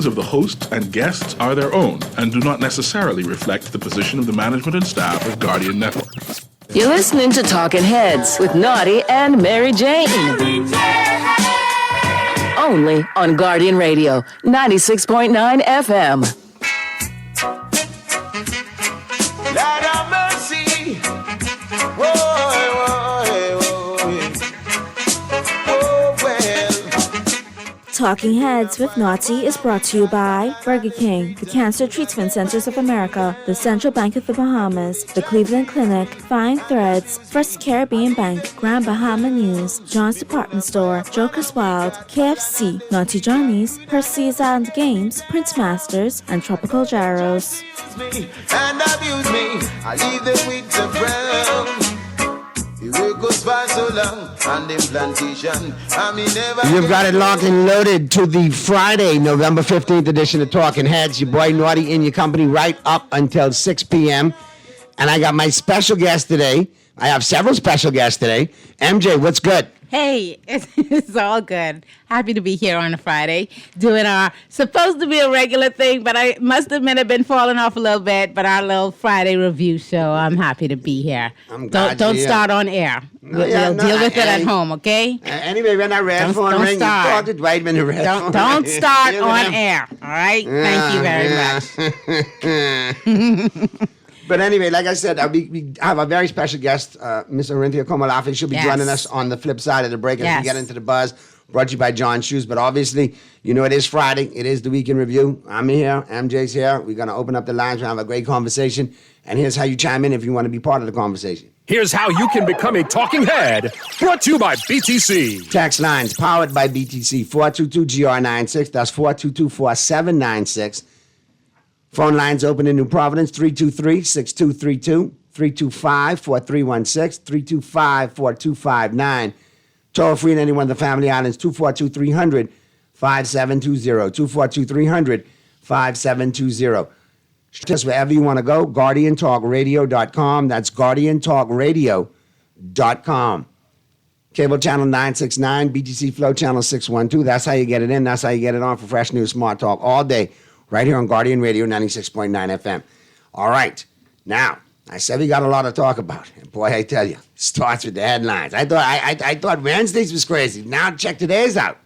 of the hosts and guests are their own and do not necessarily reflect the position of the management and staff of Guardian Network. You're listening to Talking Heads with Naughty and Mary Jane. Only on Guardian Radio, 96.9 FM. Lord have mercy. Whoa, well. Talking Heads with Naughty is brought to you by Burger King, the Cancer Treatment Centers of America, the Central Bank of the Bahamas, the Cleveland Clinic, Fine Threads, First Caribbean Bank, Grand Bahama News, John's Department Store, Joker's Wild, KFC, Naughty Johnny's, Percy's Island Games, Prince Masters, and Tropical Gyros. Me and abuse me, I leave them with the brown. The work goes by so long on them plantation. I mean, never. You've got it locked and loaded to the Friday, November 15th edition of Talking Heads. Your boy Naughty in your company right up until 6 p.m. And I got my special guest today. I have several special guests today. MJ, what's good? Hey, it's all good. Happy to be here on a Friday doing our supposed to be a regular thing, but I must admit I've been falling off a little bit. But our little Friday review show, I'm happy to be here. Don't start on air. We'll deal with it at home, okay? Anyway, when I red phone ring, you thought it right when the red phone Don't start on air, all right? Thank you very much. But anyway, like I said, we have a very special guest, Miss Orinthia Komalafi. She'll be joining us on the flip side of the break as we get into the buzz. Brought to you by John Shoes. But obviously, you know, it is Friday. It is the Weekend Review. I'm here. MJ's here. We're going to open up the lines. We're going to have a great conversation. And here's how you chime in if you want to be part of the conversation. Here's how you can become a talking head. Brought to you by BTC. Text lines powered by BTC. 422-GR96. That's 422-4796. Phone lines open in New Providence, 323-6232, 325-4316, 325-4259. Toll free in any one of the family islands, 242-300-5720, 242-300-5720. Just wherever you want to go, GuardianTalkRadio.com. That's GuardianTalkRadio.com. Cable channel 969, BTC Flow channel 612. That's how you get it in. That's how you get it on for fresh news, smart talk all day. Right here on Guardian Radio 96.9 FM. All right. Now, I said we got a lot to talk about. And boy, I tell you, it starts with the headlines. I thought Wednesdays was crazy. Now check today's out.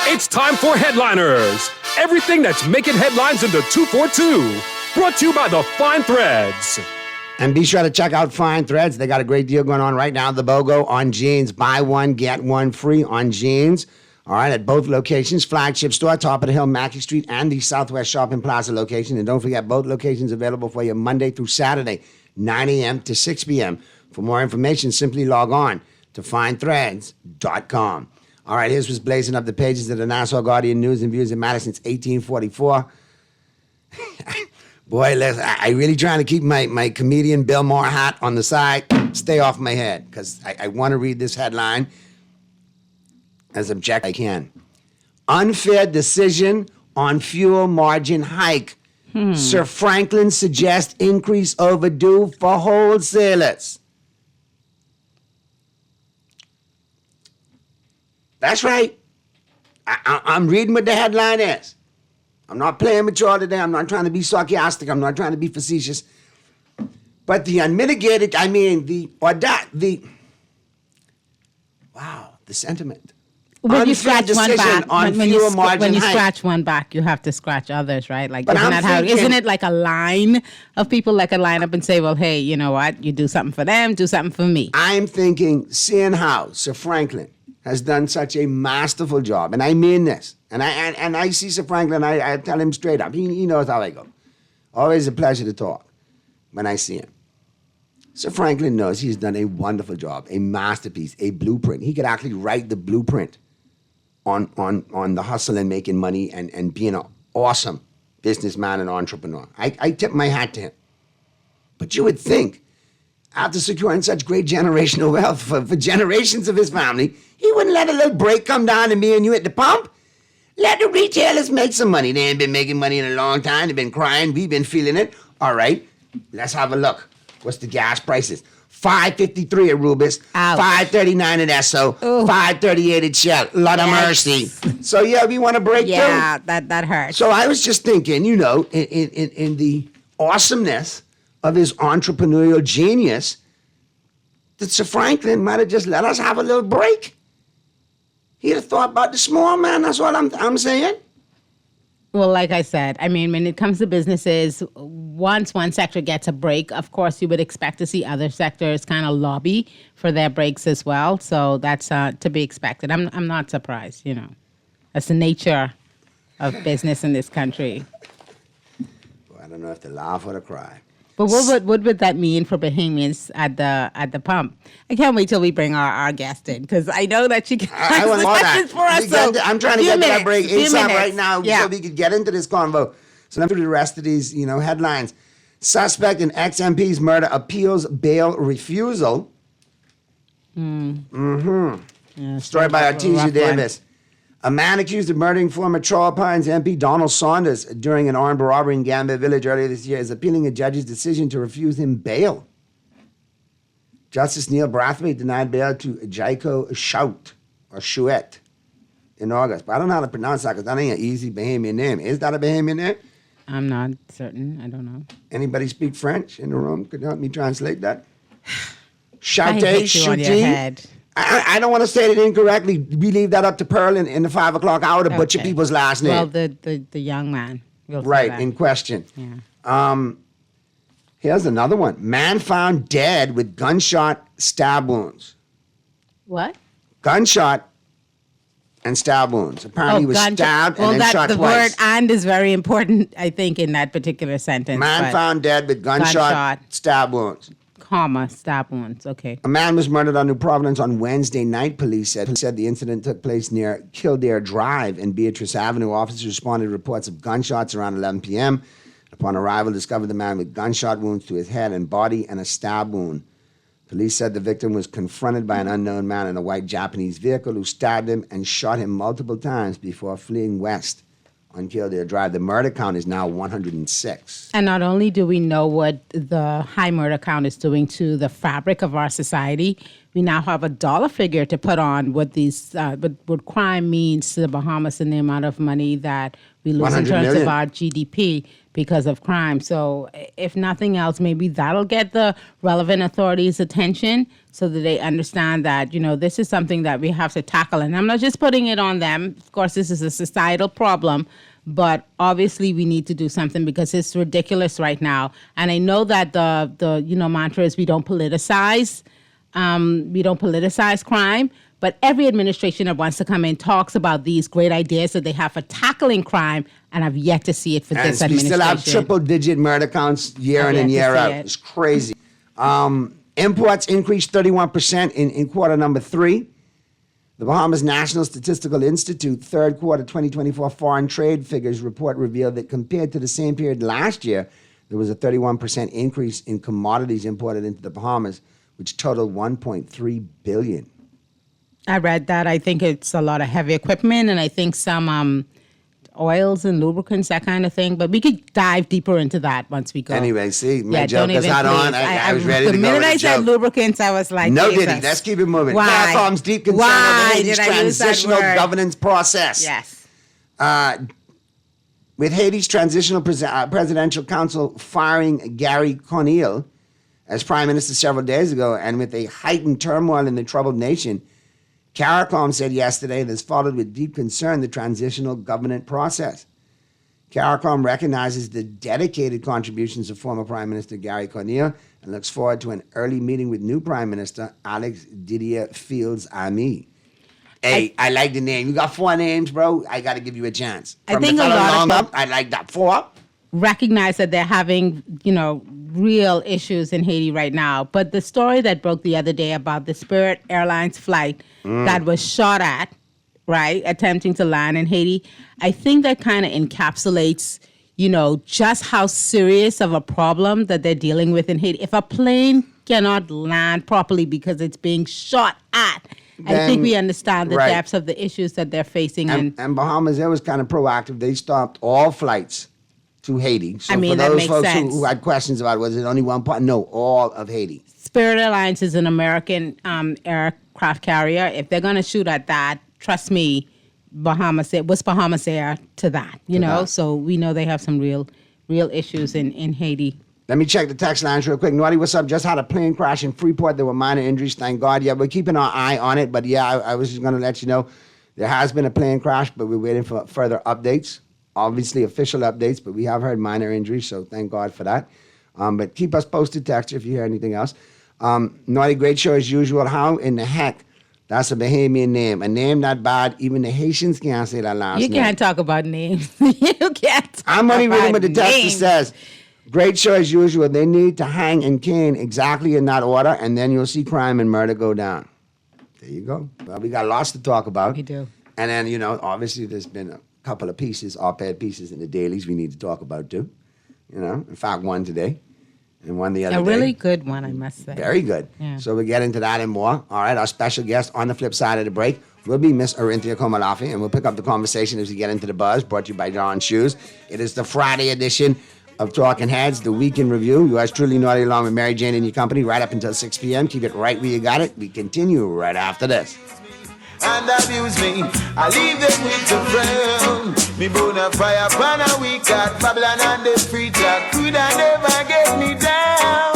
It's time for Headliners. Everything that's making headlines into 242. Brought to you by the Fine Threads. And be sure to check out Fine Threads. They got a great deal going on right now. The BOGO on jeans. Buy one, get one free on jeans. All right, at both locations, flagship store, top of the hill, Mackey Street, and the Southwest Shopping Plaza location. And don't forget, both locations available for you Monday through Saturday, 9 a.m. to 6 p.m. For more information, simply log on to findthreads.com. All right, here's what's blazing up the pages of the Nassau Guardian News and Views in Madison since 1844. Boy, I really trying to keep my comedian Bill Maher hat on the side, stay off my head, because I want to read this headline as object I can. Unfair decision on fuel margin hike. Sir Franklin suggests increase overdue for wholesalers. That's right. I'm reading what the headline is. I'm not playing with y'all today. I'm not trying to be sarcastic. I'm not trying to be facetious. But the unmitigated, the sentiment. When you scratch one back, when you hike. scratch one back, you have to scratch others, right? Like, isn't it like a line of people that could line up and say, well, hey, you know what? You do something for them, do something for me. I'm thinking, seeing how Sir Franklin has done such a masterful job, and I mean this, and I see Sir Franklin, I tell him straight up, he knows how I go. Always a pleasure to talk when I see him. Sir Franklin knows he's done a wonderful job, a masterpiece, a blueprint. He could actually write the blueprint on the hustle and making money and being an awesome businessman and entrepreneur. I tip my hat to him. But you would think, after securing such great generational wealth for generations of his family, he wouldn't let a little break come down to me and you at the pump. Let the retailers make some money. They ain't been making money in a long time. They've been crying. We've been feeling it. All right, let's have a look. What's the gas prices? 553 at Rubis, Ouch. 539 at Esso, 538 at Shell. Lot of mercy. So yeah, we want to break through. Yeah, that hurts. So I was just thinking, you know, in the awesomeness of his entrepreneurial genius, that Sir Franklin might have just let us have a little break. He'd have thought about the small man. That's what I'm saying. Well, like I said, I mean, when it comes to businesses, once one sector gets a break, of course, you would expect to see other sectors kind of lobby for their breaks as well. So that's to be expected. I'm not surprised, you know. That's the nature of business in this country. Well, I don't know if to laugh or to cry. But what would that mean for Bahamians at the pump? I can't wait till we bring our guest in, because I know that she can I want more questions for us. So I'm trying to get to that break ASAP right now Yeah. so we could get into this convo. So let me do the rest of these, you know, headlines. Suspect in ex-MP's murder appeals bail refusal. Yeah, Story by rough Artesia one. Davis. A man accused of murdering former Charles Pines MP Donald Saunders during an armed robbery in Gambia Village earlier this year is appealing a judge's decision to refuse him bail. Justice Neil Brathwaite denied bail to Jaiko Chouette in August. But I don't know how to pronounce that because that ain't an easy Bahamian name. Is that a Bahamian name? I'm not certain. I don't know. Anybody speak French in the room? Could help me translate that? I hate you on your head. I don't want to say it incorrectly. We leave that up to Pearl in the 5 o'clock hour to butcher Okay. people's last name. Well, the young man. We'll say Right, that. in question. Yeah. Here's another one. Man found dead with gunshot stab wounds. What? Gunshot and stab wounds. Apparently he was gunshot. stabbed Well, and then shot the twice. word "and" is very important, I think, in that particular sentence. Man but found dead with gunshot stab wounds. comma, stab wounds. Okay. A man was murdered on New Providence on Wednesday night, police said the incident took place near Kildare Drive and Beatrice Avenue. Officers responded to reports of gunshots around 11 p.m. Upon arrival, discovered the man with gunshot wounds to his head and body and a stab wound. Police said the victim was confronted by an unknown man in a white Japanese vehicle who stabbed him and shot him multiple times before fleeing west on Kildare Drive. The murder count is now 106. And not only do we know what the high murder count is doing to the fabric of our society, we now have a dollar figure to put on what these what crime means to the Bahamas and the amount of money that we lose in 100 terms million. of our GDP because of crime. So if nothing else, maybe that'll get the relevant authorities' attention so that they understand that, you know, this is something that we have to tackle. And I'm not just putting it on them. Of course, this is a societal problem. But obviously, we need to do something because it's ridiculous right now. And I know that the mantra is we don't politicize crime. But every administration that wants to come in talks about these great ideas that they have for tackling crime, and I've yet to see it for this And we administration. still have triple-digit murder counts year in and year out. It's crazy. Imports increased 31% in quarter number 3. The Bahamas National Statistical Institute third quarter 2024 foreign trade figures report revealed that compared to the same period last year, there was a 31% increase in commodities imported into the Bahamas, which totaled $1.3 billion. I read that. I think it's a lot of heavy equipment, and I think some oils and lubricants, that kind of thing. But we could dive deeper into that once we go. Anyway, see, my joke don't is even, not on. please. I was ready to go The minute with I the said joke. lubricants, I was like, No, Jesus. Diddy, let's keep it moving. Why? CARICOM's deep concern Why over Haiti's did I use that transitional word? governance process. Yes. With Haiti's transitional presidential council firing Gary Conille as prime minister several days ago, and with a heightened turmoil in the troubled nation, CARICOM said yesterday it has followed with deep concern the transitional government process. CARICOM recognizes the dedicated contributions of former Prime Minister Gary Conille and looks forward to an early meeting with new Prime Minister Alex Didier Fields-Ami. Hey, I like the name. You got 4 names, bro. I got to give you a chance. I From think the a fellow lot of long people- up, I like that. 4. Recognize that they're having, real issues in Haiti right now. But the story that broke the other day about the Spirit Airlines flight that was shot at, right, attempting to land in Haiti, I think that kind of encapsulates, just how serious of a problem that they're dealing with in Haiti. If a plane cannot land properly because it's being shot at, I think Then- we understand the right. depths of the issues that they're facing. And Bahamas, they was kind of proactive. They stopped all flights to Haiti. So I mean, for that those makes folks sense. who had questions about was it only one part? No, all of Haiti. Spirit Alliance is an American aircraft carrier. If they're going to shoot at that, trust me, Bahamas Air to that, you know? that. So we know they have some real issues in Haiti. Let me check the text lines real quick. Naughty, what's up? Just had a plane crash in Freeport. There were minor injuries, thank God. Yeah, we're keeping our eye on it. But yeah, I was just going to let you know there has been a plane crash, but we're waiting for further updates. Obviously, official updates, but we have heard minor injuries, so thank God for that. But keep us posted, text if you hear anything else. Naughty, great show as usual. How in the heck? That's a Bahamian name. A name that bad, even the Haitians can't say that last You name. can't talk about names. You can't talk I'm only reading what the about text names. says. Great show as usual. They need to hang and cane exactly in that order, and then you'll see crime and murder go down. There you go. Well, we got lots to talk about. We do. And then, you know, obviously there's been a couple of pieces, op-ed pieces in the dailies we need to talk about too. You know, in fact, one today and one the other A day. really good one, I must say. Very good. Yeah. So we'll get into that and more. All right, our special guest on the flip side of the break will be Miss Orinthia Komalafi, and we'll pick up the conversation as we get into the buzz, brought to you by John Shoes. It is the Friday edition of Talking Heads, the week in review. Yours truly, Naughty, along with Mary Jane and your company, right up until 6 p.m. Keep it right where you got it. We continue right after this. And abuse me, I leave them with the frown. Me burn a fire pan a week at Babylon and the free talk could I never get me down.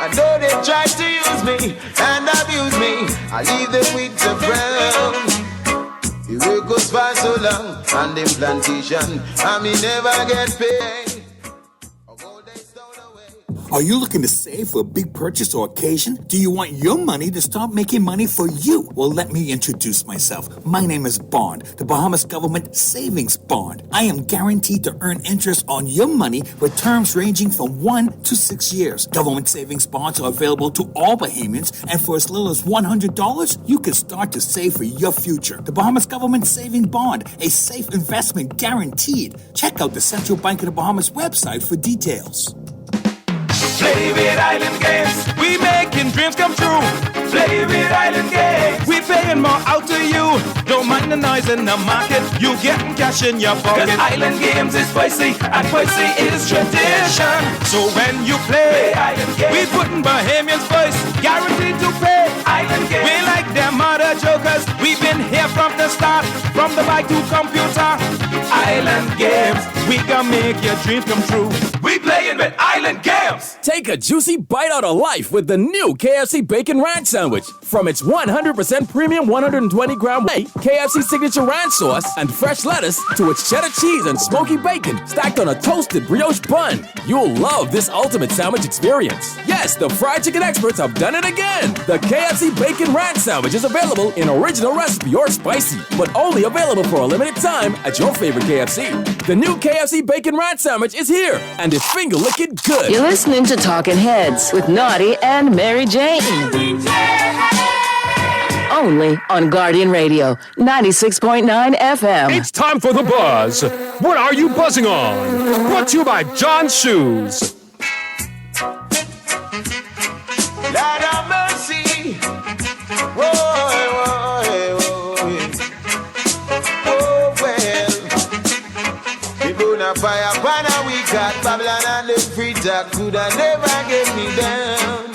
And though they try to use me and abuse me, I leave them with the frown. The work goes for so long and them plantation, and me never get paid. Are you looking to save for a big purchase or occasion? Do you want your money to start making money for you? Well, let me introduce myself. My name is Bond, the Bahamas Government Savings Bond. I am guaranteed to earn interest on your money with terms ranging from 1 to 6 years. Government savings bonds are available to all Bahamians, and for as little as $100, you can start to save for your future. The Bahamas Government Saving Bond, a safe investment guaranteed. Check out the Central Bank of the Bahamas website for details. Play with Island Games. We making dreams come true. Play with Island Games. We paying more out to you. Don't mind the noise in the market. You getting cash in your pocket. 'Cause Island Games is spicy and spicy is tradition. So when you play Island Games, we putting Bahamians first. Guaranteed to pay Island Games. We like them other jokers. We've been here from the start. From the bike to computer. Island Games. We gonna make your dreams come true. We playing with Island Games. Take a juicy bite out of life with the new KFC Bacon Ranch Sandwich. From its 100% premium 120-gram weight, KFC signature ranch sauce, and fresh lettuce to its cheddar cheese and smoky bacon stacked on a toasted brioche bun. You'll love this ultimate sandwich experience. Yes, the fried chicken experts have done it again. The KFC Bacon Ranch Sandwich is available in original recipe or spicy, but only available for a limited time at your favorite KFC. The new KFC Bacon Ranch Sandwich is here, and it's finger-licking good. You're listening to Talking Heads with Naughty and Mary Jane. Only on Guardian Radio, 96.9 FM. It's time for the buzz. What are you buzzing on? Brought to you by John Shoes. Lord have mercy. Whoa, whoa, whoa. Oh, well. We burn a fire pan a week at Babylon and the free talk could I never get me down.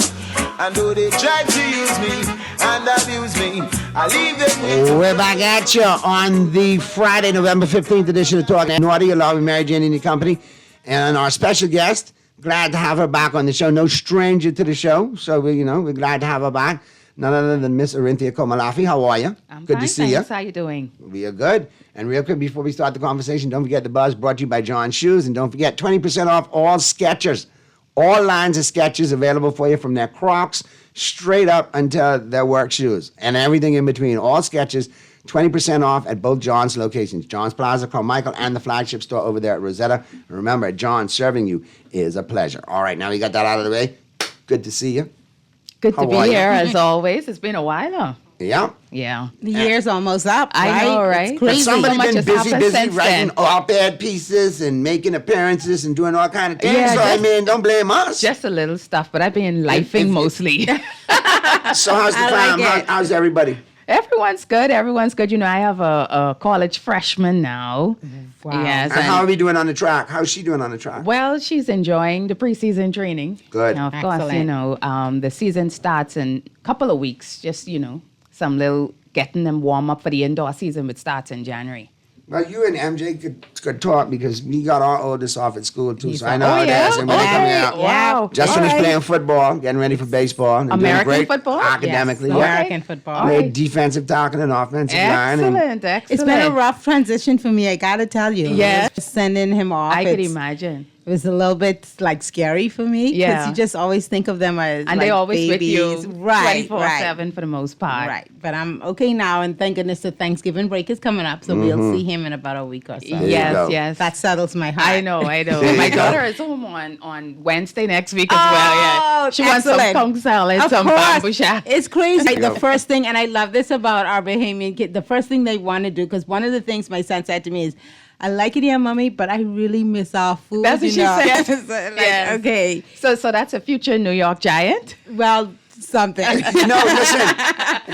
And though they try to use me and abuse me, I leave them with We're back at you on the Friday, November 15th edition of Talking Naughty, along with Mary Jane and your company. And our special guest, glad to have her back on the show. No stranger to the show, so we're glad to have her back. None other than Miss Orinthia Komalafi. How are you? I'm good fine, to see thanks. you. How you doing? We are good. And real quick, before we start the conversation, don't forget the buzz brought to you by John Shoes. And don't forget, 20% off all Skechers. All lines of Skechers available for you, from their Crocs straight up until their work shoes and everything in between. All Skechers, 20% off at both John's locations. John's Plaza, Carmichael, and the flagship store over there at Rosetta. And remember, John, serving you is a pleasure. All right, now we got that out of the way. Good to see you. Good How to be are you? here, as always. It's been a while now. Yeah. Yeah. The year's almost up, I right? know, right? It's But crazy. somebody So much been has busy happened writing since then. op-ed pieces and making appearances and doing all kind of things. Yeah, So, I mean, don't blame us. Just a little stuff, but I've been lifing mostly. So how's the I fam? like it. How's everybody? Everyone's good. Everyone's good. You know, I have a college freshman now. Wow. Yes. And how are we doing on the track? How's she doing on the track? Well, she's enjoying the preseason training. Good. Now, of course, you Excellent. know, the season starts in a couple of weeks. Just, you know, some little getting them warm up for the indoor season, which starts in January. Well, you and MJ could talk because we got our oldest off at school too, so I know Oh, how it yeah? is. And when they coming out, Wow. just All finished right. playing football, getting ready for baseball. and doing American great football? academically. Yes, yeah. American football. All Played right. defensive tackle and offensive line. And Excellent. Excellent. It's been a rough transition for me, I gotta tell you. Yes. Sending him off. I could it's- imagine. It was a little bit like scary for me. Because Yeah. you just always think of them as And like they always babies. with you Right, 24/7 for the most part. Right. But I'm okay now, and thank goodness the Thanksgiving break is coming up, so we'll see him in about a week or so. you go. Yes, yes. That settles my heart. I know. There you My go. daughter is home on Wednesday next week as well. Yeah. She wants some excellent. conch salad, Of some course. bambusha. It's crazy. you The go. first thing, and I love this about our Bahamian kid, the first thing they want to do, because one of the things my son said to me is, I like it here, Mommy, but I really miss our food. That's what you she know? said. It's like, Yes. okay. So that's a future New York Giant. Well, something. No, listen.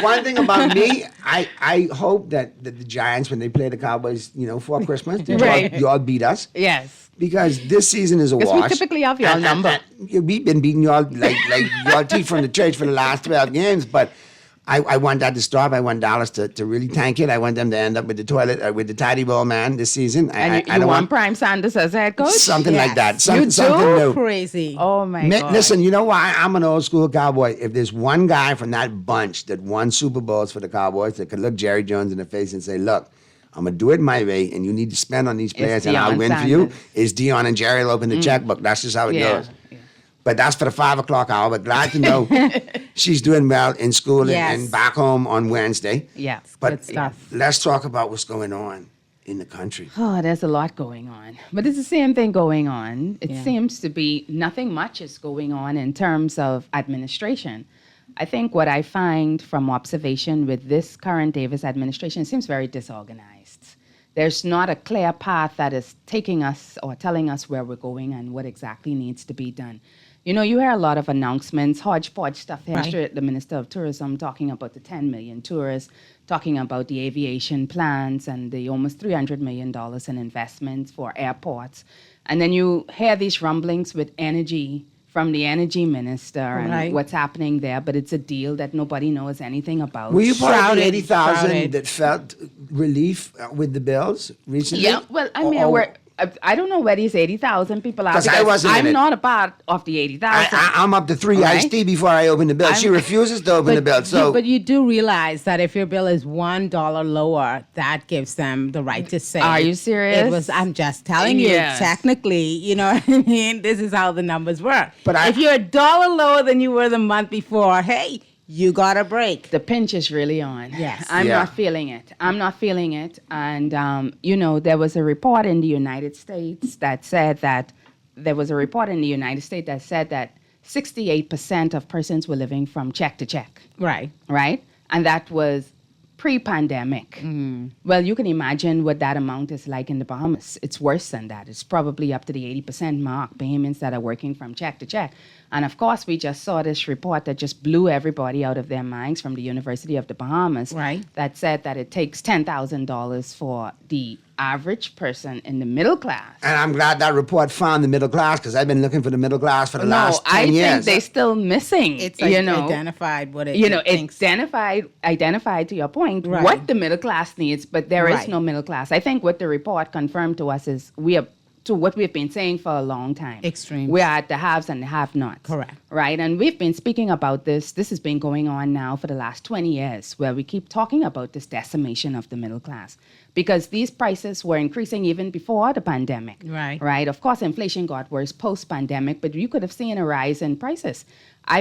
One thing about me, I hope that the Giants, when they play the Cowboys, you know, for Christmas, Right. y'all beat us. Yes. Because this season is a Because wash. we typically have your number. And we've been beating y'all like y'all teeth from the church for the last 12 games, but I want that to stop. I want Dallas to really tank it. I want them to end up with the toilet, with the tidy bowl man this season. And I you don't want Prime Sanders as head coach? something like that. Yes. Something, You something do? new. Crazy. Oh my God. Listen, you know why? I'm an old school Cowboy. If there's one guy from that bunch that won Super Bowls for the Cowboys that could look Jerry Jones in the face and say, look, I'm going to do it my way, and you need to spend on these players, and I'll Deion win for you, Sanders. is Deion and Jerry will open the checkbook. That's just how it Yeah. goes. But that's for the 5 o'clock hour. But glad to know she's doing well in school Yes. and back home on Wednesday. Yeah. But Good stuff. let's talk about what's going on in the country. Oh, there's a lot going on. But it's the same thing going on. It seems to be nothing much is going on in terms of administration. I think what I find from observation with this current Davis administration seems very disorganized. There's not a clear path that is taking us or telling us where we're going and what exactly needs to be done. You know, you hear a lot of announcements, hodgepodge stuff. Yesterday, the Minister of Tourism talking about the 10 million tourists, talking about the aviation plans and the almost $300 million in investments for airports. And then you hear these rumblings with energy from the energy minister and Right. what's happening there, but it's a deal that nobody knows anything about. Were you part of the Shrouded, 80,000 shrouded. that felt relief with the bills recently? Yeah, well, I mean, I don't know where these 80,000 people are. 'Cause I because wasn't in I'm it. not a part of the 80,000. I'm up to 3 All iced right. tea before I open the bill. She refuses to open the bill. So but you do realize that if your bill is $1 lower, that gives them the right to say. Are you serious? It was. I'm just telling you. Yes. Technically, you know what I mean. This is how the numbers work. But if you're $1 lower than you were the month before, hey, you got a break. The pinch is really on. Yes. I'm Yeah. not feeling it. I'm not feeling it. And, you know, there was a report in the United States that said that 68% of persons were living from check to check, Right. right? And that was pre-pandemic. Well, you can imagine what that amount is like in the Bahamas. It's worse than that. It's probably up to the 80% mark, Bahamians that are working from check to check. And of course, we just saw this report that just blew everybody out of their minds from the University of the Bahamas. Right. That said that it takes $10,000 for the average person in the middle class. and I'm glad that report found the middle class because I've been looking for the middle class for the last 10 I years. think they're still missing. It's like you know, identified what it. you know, it thinks. identified to your point Right. what the middle class needs, but there is Right. no middle class. I think what the report confirmed to us is we are to what we've been saying for a long time. Extreme. We are at the haves and the have-nots. Correct. Right, and we've been speaking about this. This has been going on now for the last 20 years, where we keep talking about this decimation of the middle class, because these prices were increasing even before the pandemic. Right. Right. Of course, inflation got worse post-pandemic, but you could have seen a rise in prices. I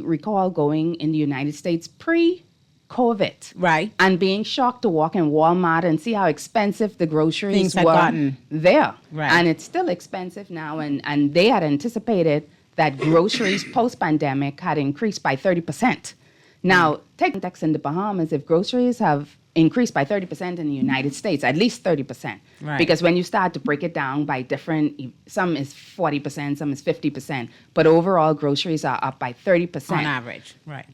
recall going in the United States pre-COVID. Right. And being shocked to walk in Walmart and see how expensive the groceries Things had were gotten. there. Right. And it's still expensive now. And they had anticipated that groceries post-pandemic had increased by 30%. Now, take context in the Bahamas, if groceries have increased by 30% in the United States, at least 30%. Right. Because when you start to break it down by different, some is 40%, some is 50%, but overall groceries are up by 30%. On average. Right.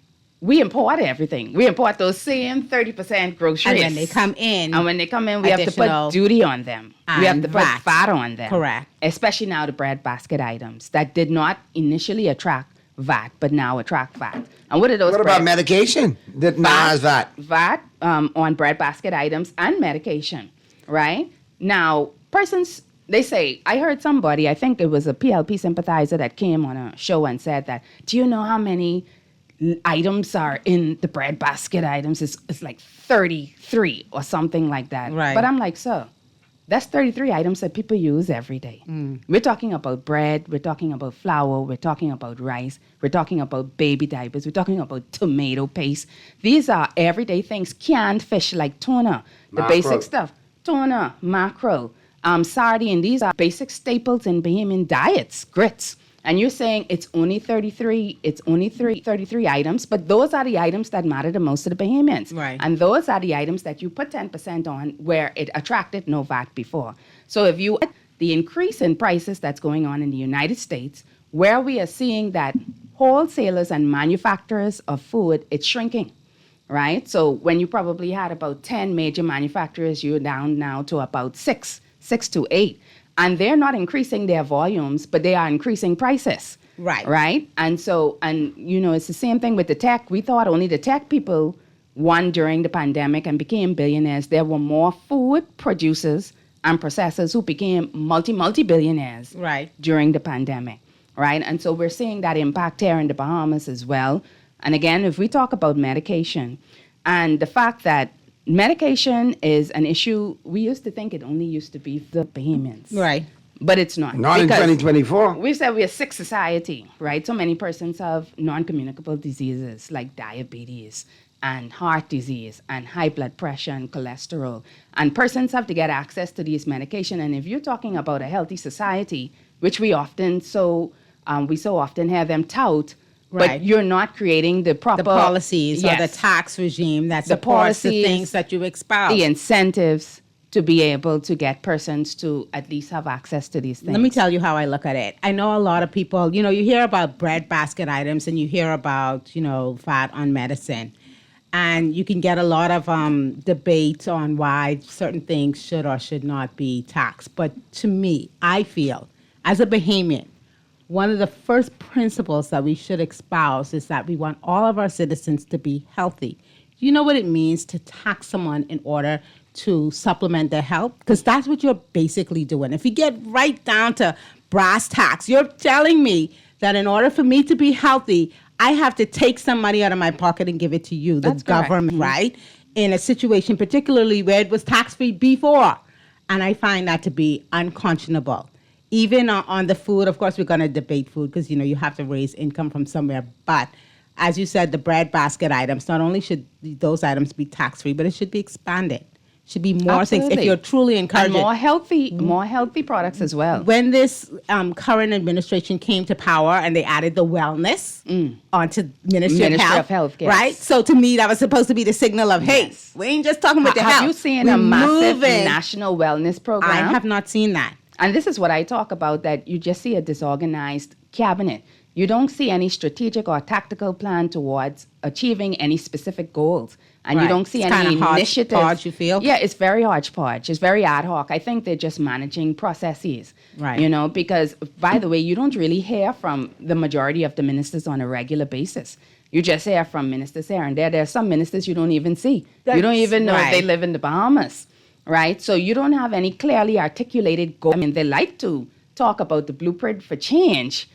we import everything. We import those same 30% groceries. And when they come in, we have to additional- put duty on them. We have and to put VAT. VAT on them. Correct. Especially now the bread basket items that did not initially attract VAT, but now attract VAT. And what are those? What about medication that now has that? VAT on bread basket items and medication, right? Now, persons, they say, I heard somebody, I think it was a PLP sympathizer that came on a show and said that, do you know how many items are in the bread basket items? It's like 33 or something like that. Right. But I'm like, so that's 33 items that people use every day. We're talking about bread, we're talking about flour, we're talking about rice, we're talking about baby diapers, we're talking about tomato paste. These are everyday things. Canned fish like tuna, the basic stuff. Tuna, mackerel, sardine. These are basic staples in Bahamian diets, grits. And you're saying it's only 33 items, but those are the items that matter the most to the Bahamians. Right. And those are the items that you put 10% on where it attracted no VAT before. So if you the increase in prices that's going on in the United States, where we are seeing that wholesalers and manufacturers of food, it's shrinking, right? So when you probably had about 10 major manufacturers, you're down now to about six to eight. And they're not increasing their volumes, but they are increasing prices. Right. Right? And so, it's the same thing with the tech. We thought only the tech people won during the pandemic and became billionaires. There were more food producers and processors who became multi-billionaires Right. during the pandemic. Right? And so we're seeing that impact here in the Bahamas as well. And again, if we talk about medication and the fact that medication is an issue, we used to think it only used to be the Bahamians. Right. But it's not. Not in Because 2024. We said we're a sick society, right? So many persons have non-communicable diseases like diabetes and heart disease and high blood pressure and cholesterol. And persons have to get access to these medication. And if you're talking about a healthy society, which we so often hear them tout, Right. but you're not creating the proper The policies or the Yes. tax regime that The supports the policies, things that you espouse. the incentives to be able to get persons to at least have access to these things. Let me tell you how I look at it. I know a lot of people, you hear about bread basket items and you hear about, VAT on medicine. And you can get a lot of debate on why certain things should or should not be taxed. But to me, I feel, as a Bahamian, one of the first principles that we should espouse is that we want all of our citizens to be healthy. Do you know what it means to tax someone in order to supplement their health? Because that's what you're basically doing. If you get right down to brass tacks, you're telling me that in order for me to be healthy, I have to take some money out of my pocket and give it to you, the That's correct. government, right? In a situation particularly where it was tax-free before. And I find that to be unconscionable. Even on the food, of course, we're going to debate food because, you have to raise income from somewhere. But as you said, the bread basket items, not only should those items be tax-free, but it should be expanded. Should be more things if Absolutely. you're truly and encouraging. more healthy products as well. When this current administration came to power and they added the wellness onto Ministry of Health, yes. right? So to me, that was supposed to be the signal of, hey, Yes. we ain't just talking about the health. Have you seen We're a massive moving. national wellness program? I have not seen that. And this is what I talk about, that you just see a disorganized cabinet. You don't see any strategic or tactical plan towards achieving any specific goals. And you Right. don't see It's any kinda initiatives. hodgepodge, you feel? Yeah, it's very hodgepodge. It's very ad hoc. I think they're just managing processes. Right. Because, by the way, you don't really hear from the majority of the ministers on a regular basis. You just hear from ministers here and there. There are some ministers you don't even see. You don't even know if they right. live in the Bahamas. Right? So you don't have any clearly articulated goal. I mean, they like to talk about the blueprint for change,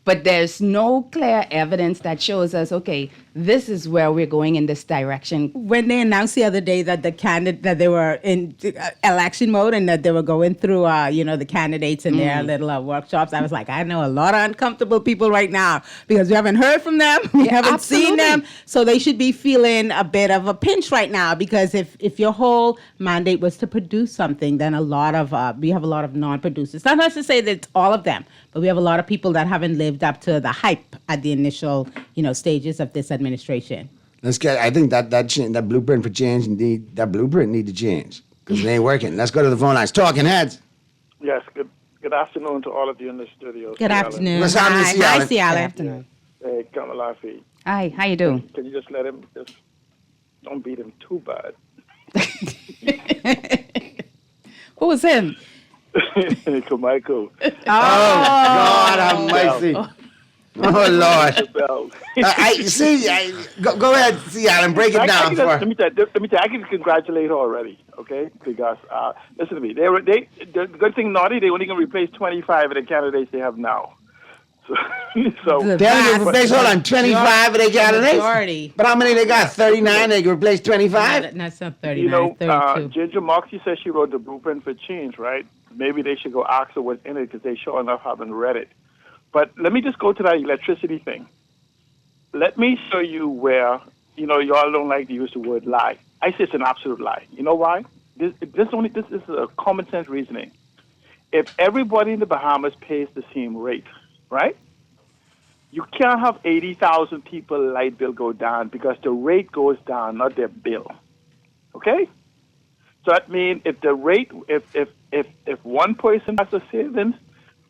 but there's no clear evidence that shows us, okay, this is where we're going in this direction. When they announced the other day that that they were in election mode and that they were going through, the candidates in their little workshops, I was like, I know a lot of uncomfortable people right now because we haven't heard from them, we haven't seen them, so they should be feeling a bit of a pinch right now because if your whole mandate was to produce something, then we have a lot of non-producers. Not to say that it's all of them, but we have a lot of people that haven't lived up to the hype at the initial, stages of this administration. I think that blueprint for change need to change because it ain't working. Let's go to the phone lines. Talking heads. Yes, good afternoon to all of you in the studio. Good afternoon. What's happening, Hi, Sea Island? Sea Island. Good afternoon. Hey, Kamalafi. Hi, how you doing? Can you just let him, don't beat him too bad. Who was him? Michael. Oh, God have mercy. Oh, Lord. Go ahead, see, Alan, break it down for Let me tell you, I can congratulate her already, okay? Because, listen to me. The good thing, Naughty, they only going to replace 25 of the candidates they have now. So they're going to replace, hold on, 25 of the candidates? Majority. But how many they got? 39? They can replace 25? That's not 39, you know, 32. Ginger Moxie says she wrote the blueprint for change, right? Maybe they should go ask her what's in it because they sure enough haven't read it. But let me just go to that electricity thing. Let me show you where, you know, y'all don't like to use the word lie. I say it's an absolute lie. You know why? This is a common sense reasoning. If everybody in the Bahamas pays the same rate, right? You can't have 80,000 people light bill go down because the rate goes down, not their bill. Okay? So that means if the rate, if one person has a savings,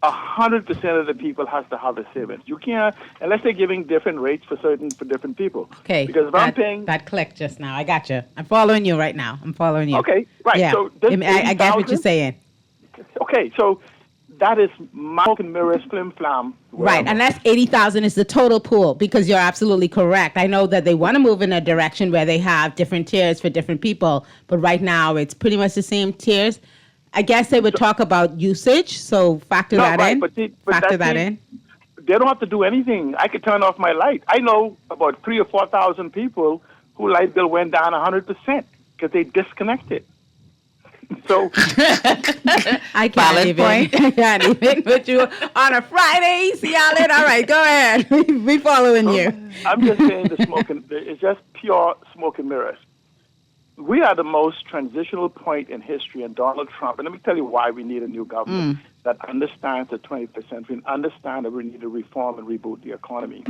100% of the people has to have a savings. You can't, unless they're giving different rates for different people. Okay. Because if I'm paying, that clicked just now. I got you. I'm following you right now. I'm following you. Okay. Right. Yeah. So this I get what you're saying. Okay. So that is smoke and mirrors, flim flam. Right, and that's 80,000 is the total pool because you're absolutely correct. I know that they want to move in a direction where they have different tiers for different people, but right now it's pretty much the same tiers. I guess they would talk about usage, so factor that in. Factor that in. They don't have to do anything. I could turn off my light. I know about 3,000 or 4,000 people whose light bill went down 100% because they disconnected. So I can't even with you on a Friday, Alan. All right, go ahead. We following you. I'm just saying it's just pure smoke and mirrors. We are the most transitional point in history, and Donald Trump, and let me tell you why we need a new government that understands the 21st century and understands that we need to reform and reboot the economy.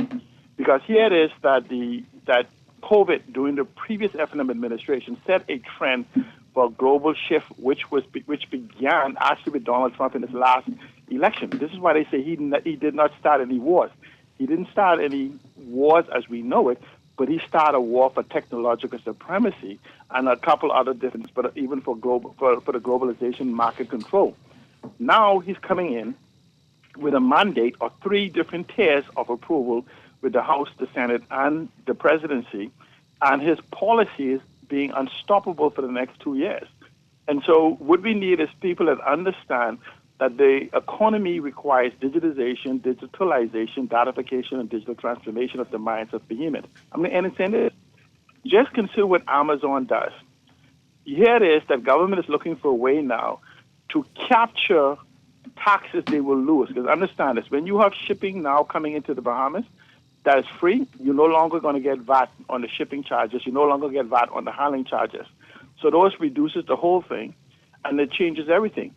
Because here it is that COVID during the previous FNM administration set a trend for a global shift, which began actually with Donald Trump in his last election. This is why they say he did not start any wars. He didn't start any wars as we know it, but he started a war for technological supremacy and a couple other differences, but even for the globalization market control. Now he's coming in with a mandate of 3 different tiers of approval with the House, the Senate, and the presidency, and his policies being unstoppable for the next 2 years. And so what we need is people that understand that the economy requires digitization, digitalization, datification, and digital transformation of the minds of behemoths. I'm going to end and say this. Just consider what Amazon does. Here it is that government is looking for a way now to capture taxes they will lose. Because understand this, when you have shipping now coming into the Bahamas, that is free, you're no longer going to get VAT on the shipping charges. You no longer get VAT on the handling charges. So those reduces the whole thing, and it changes everything.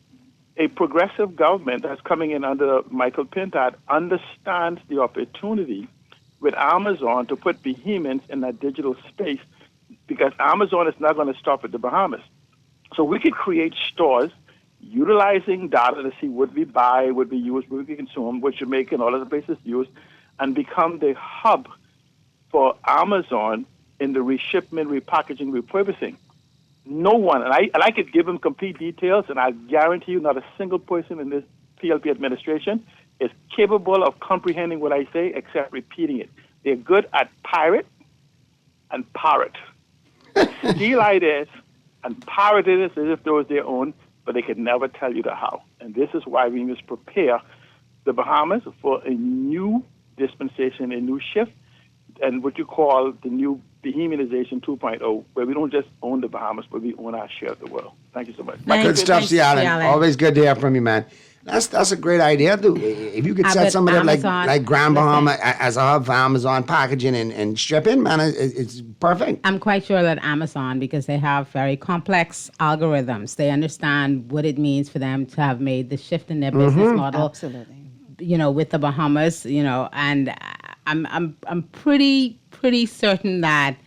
A progressive government that's coming in under Michael Pintard understands the opportunity with Amazon to put behemoths in that digital space, because Amazon is not going to stop at the Bahamas. So we could create stores utilizing data to see what we buy, what we use, what we consume, what Jamaica and all other places use, and become the hub for Amazon in the reshipment, repackaging, repurposing. No one, and I could give them complete details, and I guarantee you not a single person in this PLP administration is capable of comprehending what I say except repeating it. They're good at pirate and parrot. Steal ideas and parrot it as if they was their own, but they could never tell you the how. And this is why we must prepare the Bahamas for a new dispensation, a new shift, and what you call the new Behemonization 2.0, where we don't just own the Bahamas, but we own our share of the world. Thank you so much. Good stuff, C. Allen. Always good to hear from you, man. That's a great idea, too. If you could set somebody up like Grand Bahama as a hub for Amazon packaging and shipping, man, it's perfect. I'm quite sure that Amazon, because they have very complex algorithms, they understand what it means for them to have made the shift in their business model. Absolutely. You know, with the Bahamas, you know, and I'm pretty certain that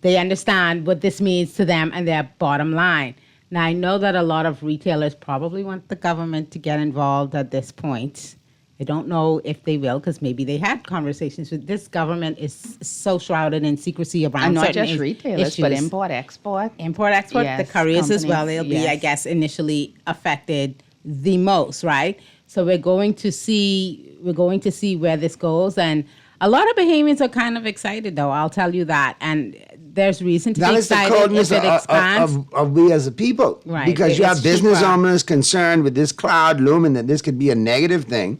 they understand what this means to them and their bottom line. Now, I know that a lot of retailers probably want the government to get involved at this point, I don't know if they will, because maybe they had conversations with this government is so shrouded in secrecy around And not certain just retailers, but issues. import-export. Import-export, Yes, the couriers as well. companies, They'll be, I yes. guess, initially affected the most, right? So we're going to see where this goes. And a lot of Bahamians are kind of excited, though, I'll tell you that. And there's reason to That be is the excited coldness if it expands. of we as a people. Right. Because you have It's business cheaper. owners concerned with this cloud looming that this could be a negative thing.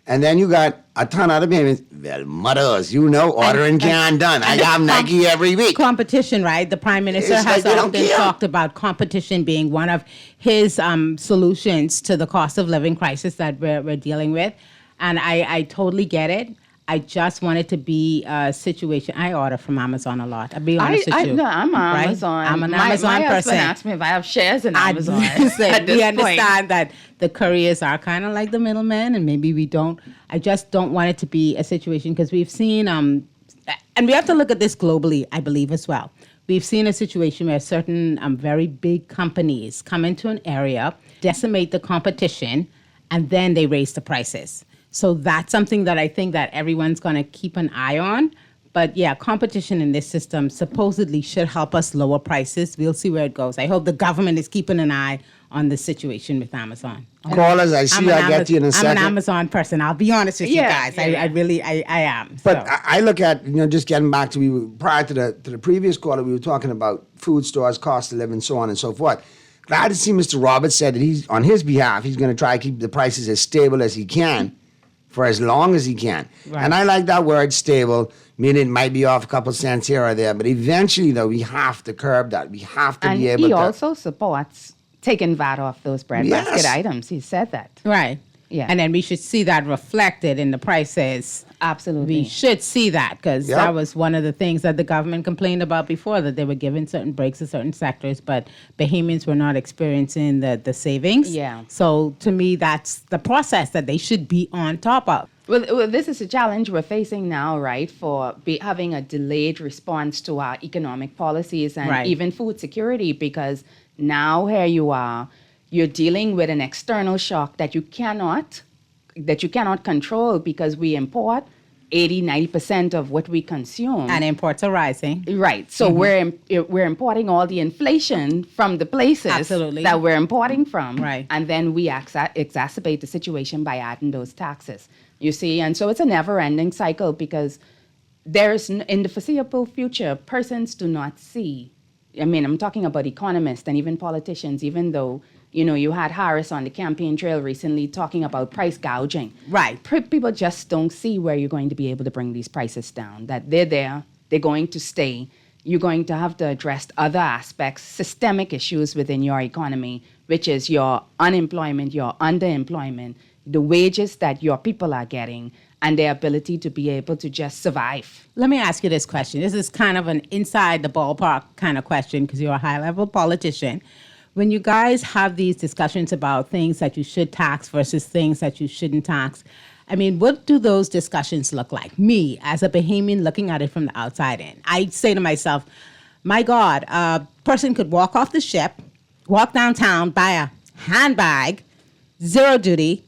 And then you got a ton of other payments. Well, mothers, ordering can done. I got Nike every week. Competition, right? The Prime Minister It's like has they don't often care. talked about competition being one of his solutions to the cost of living crisis that we're dealing with. And I totally get it. I just want it to be a situation. I order from Amazon a lot. I'll be honest with you. No, I'm on right? Amazon. I'm an my Amazon my person. husband asked me if I have shares in Amazon. Listen, at this we point. understand that the couriers are kind of like the middlemen, and maybe we don't. I just don't want it to be a situation because we've seen, and we have to look at this globally, I believe, as well. We've seen a situation where certain very big companies come into an area, decimate the competition, and then they raise the prices. So that's something that I think that everyone's going to keep an eye on. But yeah, competition in this system supposedly should help us lower prices. We'll see where it goes. I hope the government is keeping an eye on the situation with Amazon. Callers, I see I'll get to you in a second. I'm an Amazon person. I'll be honest with you guys. I really am. But So. I look at, just getting back to prior to the previous caller, we were talking about food stores, cost of living, so on and so forth. Glad to see Mr. Roberts said that he's, on his behalf, he's going to try to keep the prices as stable as he can for as long as he can. Right. And I like that word stable, meaning it might be off a couple cents here or there, but eventually, though, we have to curb that. We have to And be able he to. also supports taking VAT off those bread Yes. basket items. He said that. Right. Yeah. And then we should see that reflected in the prices. Absolutely. We should see that because Yep. that was one of the things that the government complained about before, that they were giving certain breaks to certain sectors, but Bahamians were not experiencing the savings. Yeah. So to me, that's the process that they should be on top of. Well, this is a challenge we're facing now, right? For having a delayed response to our economic policies and Right. even food security, because now here you are, you're dealing with an external shock that you cannot control because we import 80-90% of what we consume. And imports are rising. Right. So we're importing all the inflation from the places Absolutely. that we're importing from. Right. And then we exacerbate the situation by adding those taxes. You see? And so it's a never-ending cycle because there's, in the foreseeable future, persons do not see. I mean, I'm talking about economists and even politicians, even though, you had Harris on the campaign trail recently talking about price gouging. Right. People just don't see where you're going to be able to bring these prices down, that they're there, they're going to stay. You're going to have to address other aspects, systemic issues within your economy, which is your unemployment, your underemployment, the wages that your people are getting, and their ability to be able to just survive. Let me ask you this question. This is kind of an inside the ballpark kind of question because you're a high-level politician. When you guys have these discussions about things that you should tax versus things that you shouldn't tax, I mean, what do those discussions look like? Me, as a Bahamian looking at it from the outside in, I say to myself, my God, a person could walk off the ship, walk downtown, buy a handbag, zero duty,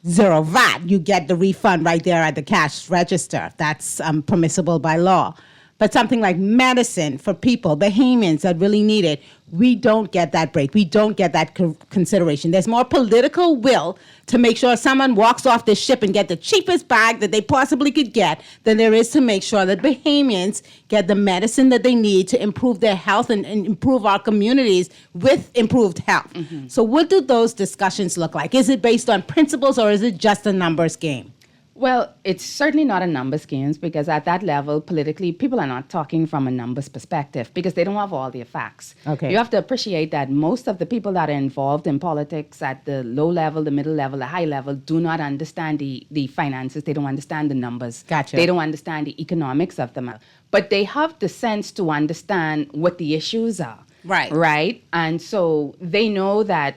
zero VAT. You get the refund right there at the cash register. That's permissible by law. But something like medicine for people, Bahamians that really need it, we don't get that break. We don't get that consideration. There's more political will to make sure someone walks off this ship and get the cheapest bag that they possibly could get than there is to make sure that Bahamians get the medicine that they need to improve their health and improve our communities with improved health. Mm-hmm. So what do those discussions look like? Is it based on principles or is it just a numbers game? Well, it's certainly not a numbers game because at that level, politically, people are not talking from a numbers perspective because they don't have all the facts. Okay. You have to appreciate that most of the people that are involved in politics at the low level, the middle level, the high level do not understand the finances. They don't understand the numbers. Gotcha. They don't understand the economics of them. But they have the sense to understand what the issues are. Right. Right? And so they know that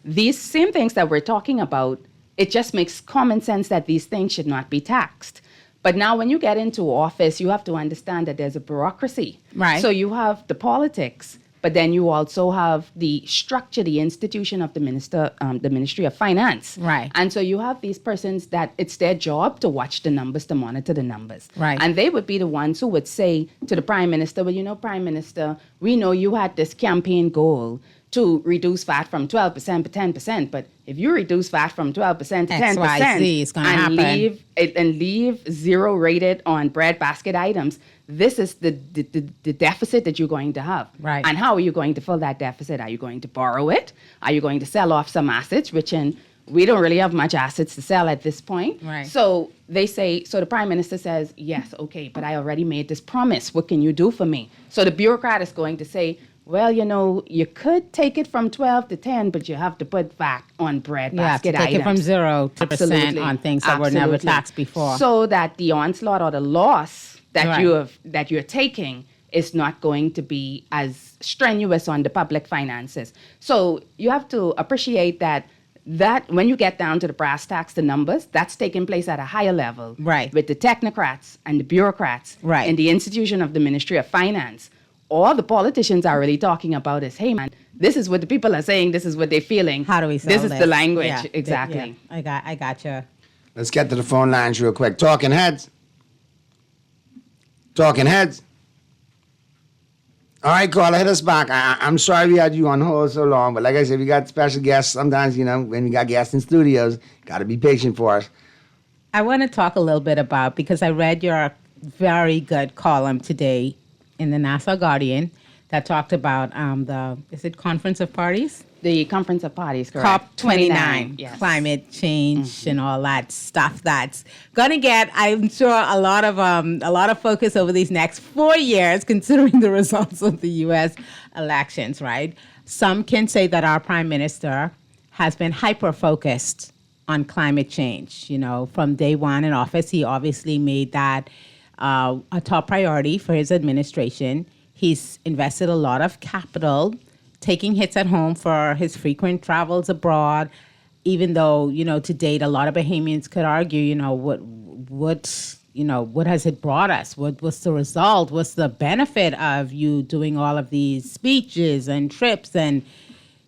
these same things that we're talking about, it just makes common sense that these things should not be taxed. But now when you get into office, you have to understand that there's a bureaucracy. Right. So you have the politics, But then you also have the structure, the institution of the Ministry of Finance. Right. And so you have these persons that it's their job to watch the numbers, to monitor the numbers. Right. And they would be the ones who would say to the Prime Minister, well, you know, Prime Minister, we know you had this campaign goal to reduce VAT from 12% to 10%, but if you reduce VAT from 12% to 10% XYZ is gonna happen. leave zero rated on bread basket items, this is the deficit that you're going to have. Right. And how are you going to fill that deficit? Are you going to borrow it? Are you going to sell off some assets, we don't really have much assets to sell at this point. Right. So the Prime Minister says, yes, okay, but I already made this promise. What can you do for me? So the bureaucrat is going to say, well, you know, you could take it from 12 to 10, but you have to put VAT on bread basket items. Take it from 0 to percent on things that were never taxed before. So that the onslaught or the loss that you're taking is not going to be as strenuous on the public finances. So you have to appreciate that when you get down to the brass tacks, the numbers, that's taking place at a higher level. Right. With the technocrats and the bureaucrats in the institution of the Ministry of Finance. All the politicians are really talking about is, hey, man, this is what the people are saying. This is what they're feeling. How do we sell this? Is the language. Yeah, exactly. Yeah, I gotcha. Let's get to the phone lines real quick. Talking Heads. Talking Heads. All right, caller, hit us back. I'm sorry we had you on hold so long, but like I said, we got special guests. Sometimes, you know, when we got guests in studios, got to be patient for us. I want to talk a little bit about, because I read your very good column today in the Nassau Guardian that talked about Conference of Parties? The Conference of Parties, correct. COP29, yes. Climate change and all that stuff that's going to get, I'm sure, a lot of focus over these next 4 years, considering the results of the U.S. elections, right? Some can say that our Prime Minister has been hyper-focused on climate change. You know, from day one in office, he obviously made that a top priority for his administration. He's invested a lot of capital, taking hits at home for his frequent travels abroad, even though, you know, to date, a lot of Bahamians could argue, you know, what has it brought us? What's the result? What's the benefit of you doing all of these speeches and trips and,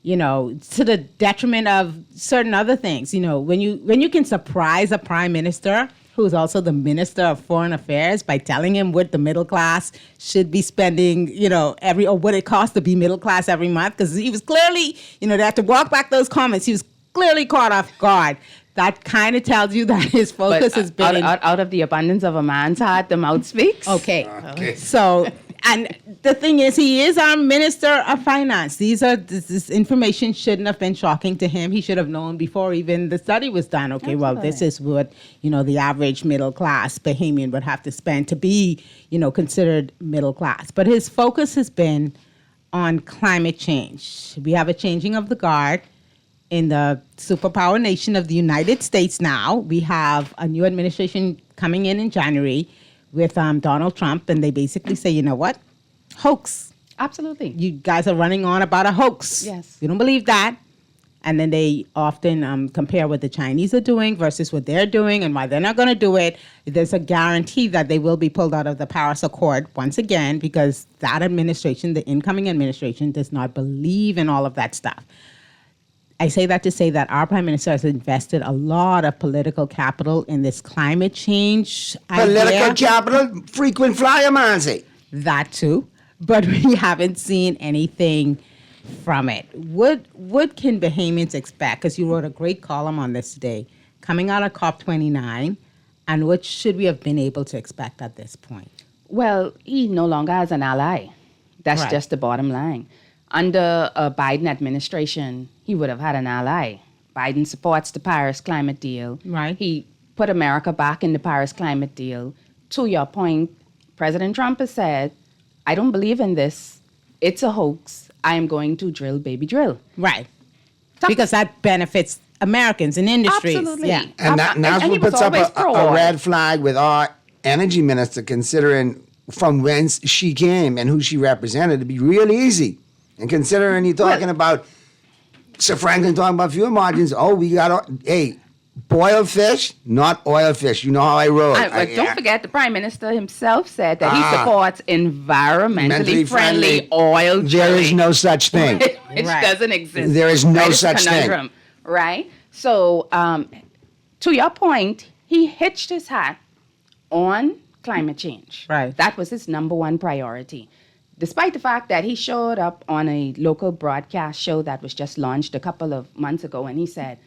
you know, to the detriment of certain other things? You know, when you can surprise a prime minister who's also the Minister of Foreign Affairs by telling him what the middle class should be spending, you know, or what it costs to be middle class every month, because he was clearly, you know, they have to walk back those comments. He was clearly caught off guard. That kind of tells you that his focus has been out of the abundance of a man's heart, the mouth speaks. Okay. So, and the thing is, he is our Minister of Finance. This information shouldn't have been shocking to him. He should have known before even the study was done. Okay, Absolutely. well, this is what, you know, the average middle class Bahamian would have to spend to be, you know, considered middle class. But his focus has been on climate change. We have a changing of the guard in the superpower nation of the United States now. We have a new administration coming in January with Donald Trump, and they basically say, you know what? Hoax. Absolutely. You guys are running on about a hoax. Yes. You don't believe that. And then they often compare what the Chinese are doing versus what they're doing and why they're not going to do it. There's a guarantee that they will be pulled out of the Paris Accord once again, because that administration, the incoming administration, does not believe in all of that stuff. I say that to say that our Prime Minister has invested a lot of political capital in this climate change Political capital, frequent flyer, man, say. That too. But we haven't seen anything from it. What can Bahamians expect? Because you wrote a great column on this today, coming out of COP29, and what should we have been able to expect at this point? Well, he no longer has an ally. That's Right. just the bottom line. Under a Biden administration, he would have had an ally. Biden supports the Paris climate deal. Right. He put America back in the Paris climate deal. To your point, President Trump has said, I don't believe in this. It's a hoax. I am going to drill, baby, drill. Right. Because that benefits Americans and industries. Absolutely. Yeah. And that's and he what was puts up always a pro-oil. red flag with our energy minister, considering from whence she came and who she represented, to be real easy. And considering you're talking about Sir Franklin talking about fuel margins, boiled fish, not oil fish. You know how I roll. But don't forget, the Prime Minister himself said that he supports environmentally Mentally friendly oil drilling. There is no such thing. Which doesn't exist. There is no It's a such thing. conundrum, right? So, to your point, he hitched his hat on climate change. Right. That was his number one priority. Despite the fact that he showed up on a local broadcast show that was just launched a couple of months ago, and he said,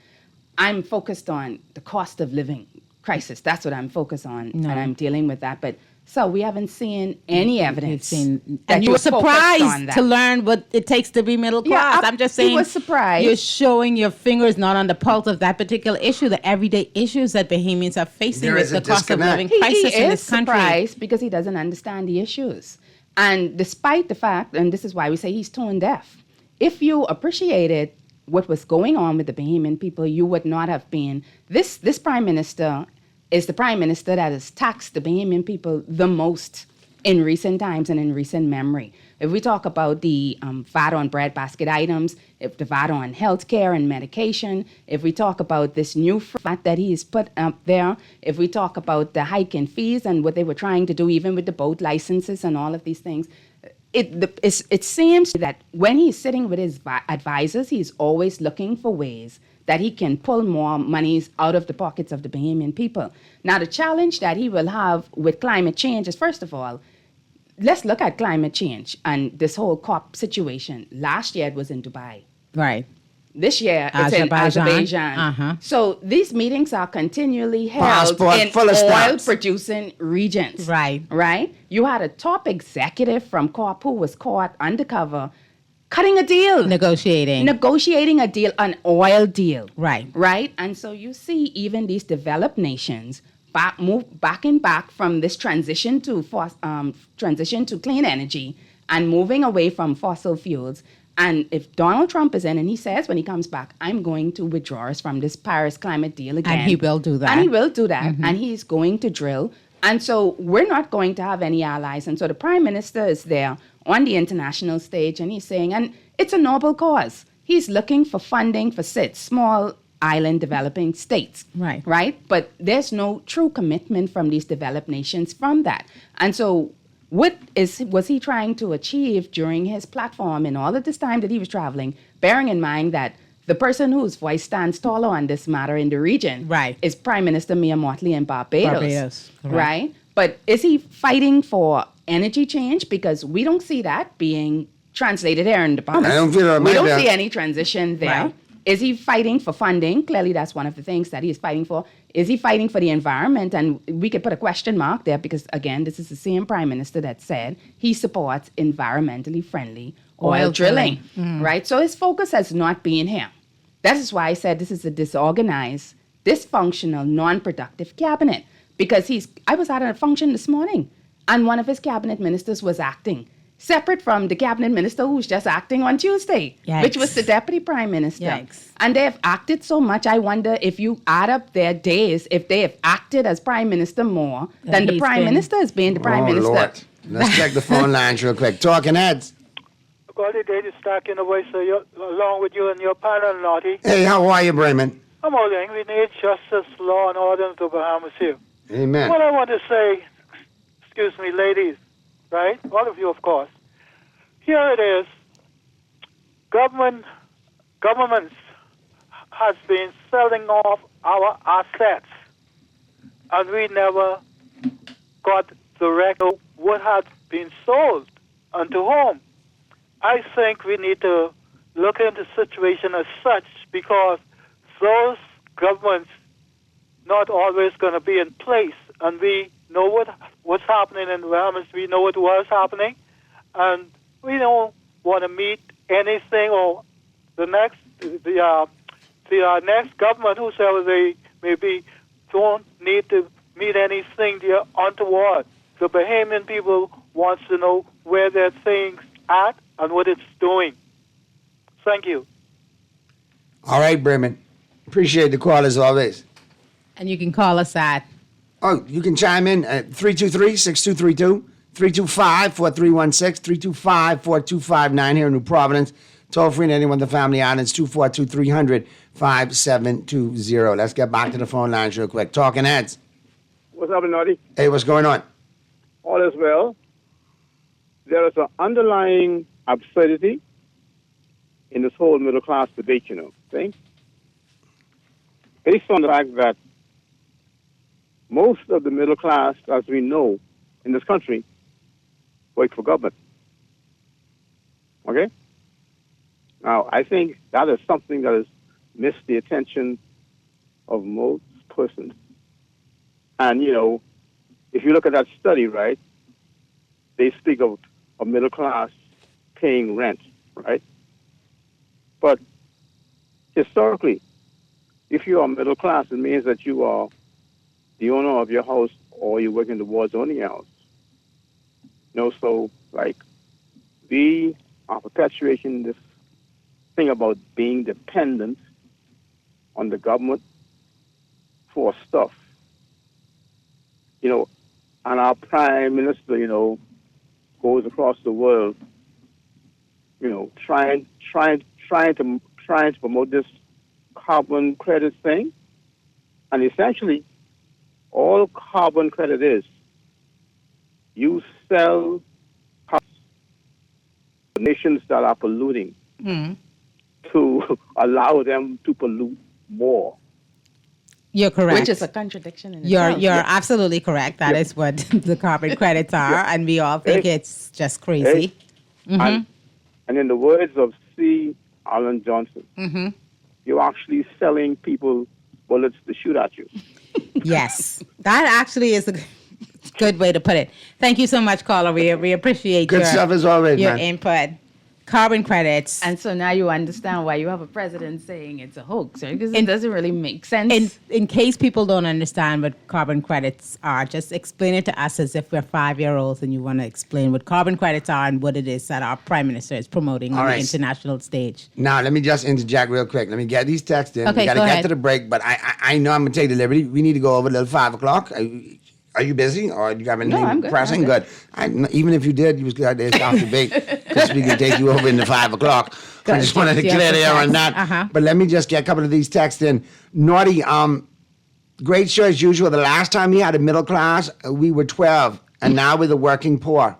I'm focused on the cost of living crisis. That's what I'm focused on, and I'm dealing with that. But so we haven't seen any evidence. And you were surprised to learn what it takes to be middle class. I'm just saying, he was surprised. You're showing your fingers not on the pulse of that particular issue, the everyday issues that Bahamians are facing with the cost of living crisis in this country. He is surprised because he doesn't understand the issues. And despite the fact, and this is why we say he's tone deaf, if you appreciated what was going on with the Bahamian people, you would not have been. This Prime Minister is the Prime Minister that has taxed the Bahamian people the most in recent times and in recent memory. If we talk about the VAT on breadbasket items, if the VAT on healthcare and medication, if we talk about this new VAT that he's put up there, if we talk about the hike in fees and what they were trying to do even with the boat licenses and all of these things, it seems that when he's sitting with his advisors, he's always looking for ways that he can pull more monies out of the pockets of the Bahamian people. Now, the challenge that he will have with climate change is, first of all, let's look at climate change and this whole COP situation. Last year, it was in Dubai. Right. This year, it's in Azerbaijan. So these meetings are continually held in oil-producing regions. Right? You had a top executive from COP who was caught undercover cutting a deal. Negotiating a deal, an oil deal. Right? And so you see even these developed nations move back from this transition to clean energy and moving away from fossil fuels. And if Donald Trump is in and he says when he comes back, I'm going to withdraw us from this Paris climate deal again. And he will do that. And he's going to drill. And so we're not going to have any allies. And so the Prime Minister is there on the international stage and he's saying, and it's a noble cause. He's looking for funding for small island developing states. Right? But there's no true commitment from these developed nations from that. And so what was he trying to achieve during his platform in all of this time that he was traveling, bearing in mind that the person whose voice stands taller on this matter in the region is Prime Minister Mia Mottley in Barbados. Right? But is he fighting for energy change? Because we don't see that being translated here in the Bahamas. We don't see any transition there. Is he fighting for funding? Clearly, that's one of the things that he's fighting for. Is he fighting for the environment? And we could put a question mark there because, again, this is the same Prime Minister that said he supports environmentally friendly oil drilling. Right? So his focus has not been here. That is why I said this is a disorganized, dysfunctional, non-productive cabinet. Because I was at a function this morning, and one of his cabinet ministers was acting separate from the cabinet minister who's just acting on Tuesday, which was the deputy prime minister. And they have acted so much, I wonder if you add up their days, if they have acted as prime minister more than the prime minister has been the prime minister. Lord. Let's check the phone lines real quick. Talking Heads. Quality day to start in the way, so along with you and your panel, Naughty. Hey, how are you, Bremen? I'm holding. We need justice, law, and order in the Bahamas here. Amen. What I want to say, excuse me, ladies, right? All of you, of course. Here it is. Governments has been selling off our assets, and we never got the record what had been sold and to whom. I think we need to look into the situation as such because those governments not always going to be in place, and we know what's happening in the Bahamas. We know what was happening, and we don't want to meet anything or the next next government, whosoever they may be, don't need to meet anything untoward. The Bahamian people wants to know where their things at and what it's doing. Thank you. All right, Bremen. Appreciate the call as always. And you can call us at... Oh, you can chime in at 323-6232, 325-4316, 325-4259 here in New Providence. Toll free to anyone in the Family Islands, 242-300. 5720. Let's get back to the phone lines real quick. Talking Heads. What's up, Naughty? Hey, what's going on? All is well. There is an underlying absurdity in this whole middle class debate, see? Based on the fact that most of the middle class, as we know, in this country, work for government. Okay? Now, I think that is something that has missed the attention of most persons. And, if you look at that study, right, they speak of a middle class paying rent, right? But historically, if you are middle class, it means that you are the owner of your house or you work in the wards owning your house. So, we are perpetuating this thing about being dependent on the government for stuff. And our prime minister, goes across the world, trying to promote this carbon credit thing. And essentially, all carbon credit is, you sell nations that are polluting to allow them to pollute more. You're correct. Which is a contradiction in You're itself. absolutely correct. That is what the carbon credits are, and we all think it's just crazy. And in the words of C. Alan Johnson, you're actually selling people bullets to shoot at you. Yes, that actually is a good way to put it. Thank you so much, caller. We appreciate Good stuff as always, your man. input. Carbon credits. And so now you understand why you have a president saying it's a hoax, right? Because it doesn't really make sense. In case people don't understand what carbon credits are, just explain it to us as if we're 5-year-olds and you want to explain what carbon credits are and what it is that our prime minister is promoting on the international stage. Now, let me just interject real quick. Let me get these texts in. Okay, we got to go get ahead. to the break, but I know I'm going to take the liberty. We need to go over a little 5 o'clock. Are you busy or do you have anything I'm good. pressing? I'm good. Even if you did, you was glad to stop the debate because we can take you over into 5 o'clock. I just wanted to clear the air on that. But let me just get a couple of these texts in. Naughty, great show as usual. The last time we had a middle class, we were 12, and now we're the working poor.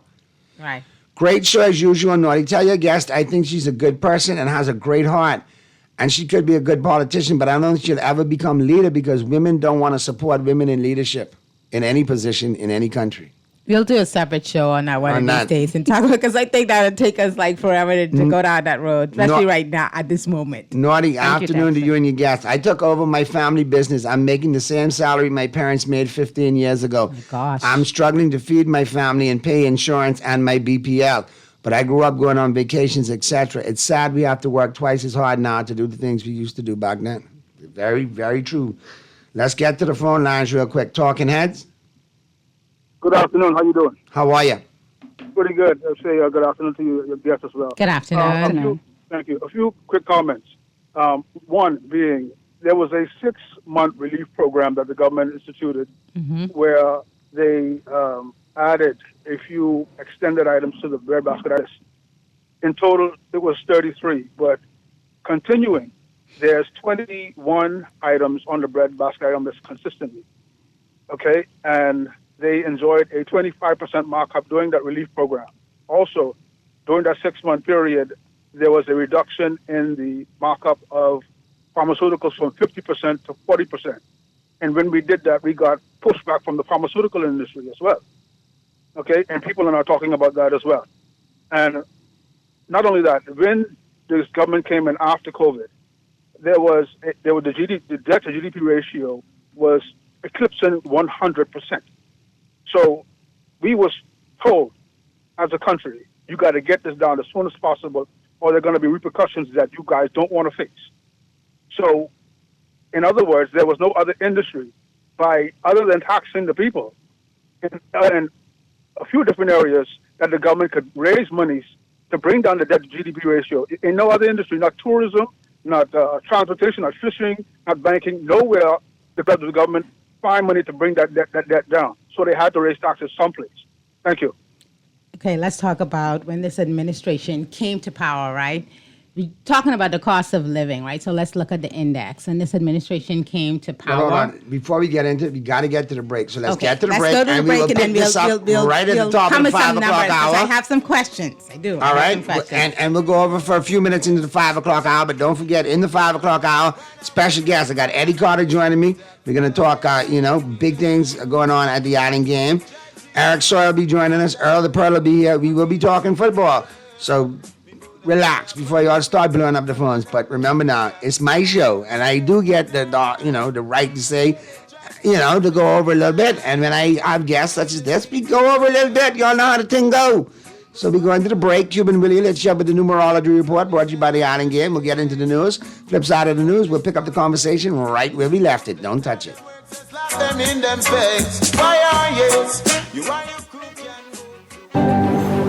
Right. Great show as usual, Naughty. Tell your guest I think she's a good person and has a great heart. And she could be a good politician, but I don't think she'll ever become leader because women don't want to support women in leadership in any position in any country. We'll do a separate show on that one of these days and talk about because I think that would take us forever to go down that road, especially right now at this moment. Naughty afternoon to you and your guests. I took over my family business. I'm making the same salary my parents made 15 years ago. Oh my gosh. I'm struggling to feed my family and pay insurance and my BPL. But I grew up going on vacations, etc. It's sad we have to work twice as hard now to do the things we used to do back then. Very, very true. Let's get to the phone lines real quick. Talking Heads. Good afternoon. How you doing? How are you? Pretty good. I'll say good afternoon to you, your guest as well. Good afternoon. Thank you. A few quick comments. One being, there was a 6-month relief program that the government instituted where they added a few extended items to the breadbasket list. In total, it was 33, but continuing, there's 21 items on the breadbasket item list consistently. Okay? And they enjoyed a 25% markup during that relief program. Also, during that 6-month period, there was a reduction in the markup of pharmaceuticals from 50% to 40%. And when we did that, we got pushback from the pharmaceutical industry as well. Okay? And people are now talking about that as well. And not only that, when this government came in after COVID, the debt to GDP ratio was eclipsing 100%. So we was told as a country, you got to get this down as soon as possible, or there are going to be repercussions that you guys don't want to face. So, in other words, there was no other industry other than taxing the people in a few different areas that the government could raise monies to bring down the debt to GDP ratio. In no other industry, not tourism, not transportation, not fishing, not banking, nowhere the federal government find money to bring that debt down. So they had to raise taxes someplace. Thank you. Okay, let's talk about when this administration came to power, right? we're talking about the cost of living, right? So let's look at the index. And this administration came to power. Hold on. Before we get into it, we got to get to the break. So let's get to the let's break, go to the and break, we will and pick then this up right at the top of the 5 o'clock hour. I have some questions. I do. All right, and we'll go over for a few minutes into the 5 o'clock hour, but don't forget, in the 5 o'clock hour, special guest. I got Eddie Carter joining me. We're going to talk, big things going on at the Island game. Eric Sawyer will be joining us. Earl the Pearl will be here. We will be talking football. So relax before you all start blowing up the phones. But remember now, it's my show, and I do get the right to say, to go over a little bit. And when I have guests such as this, we go over a little bit. Y'all know how the thing go. So we go into the break. Cuban Willie, let's jump with the numerology report brought to you by the Island Game. We'll get into the news. Flip side of the news, we'll pick up the conversation right where we left it. Don't touch it. Them in them face. Fire, yes. You want your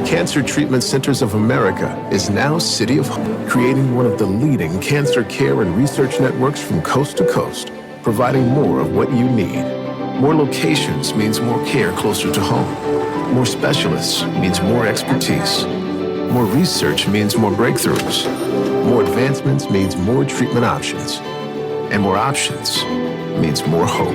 Cancer Treatment Centers of America is now City of Hope, creating one of the leading cancer care and research networks from coast to coast, providing more of what you need. More locations means more care closer to home. More specialists means more expertise. More research means more breakthroughs. More advancements means more treatment options. And more options means more hope.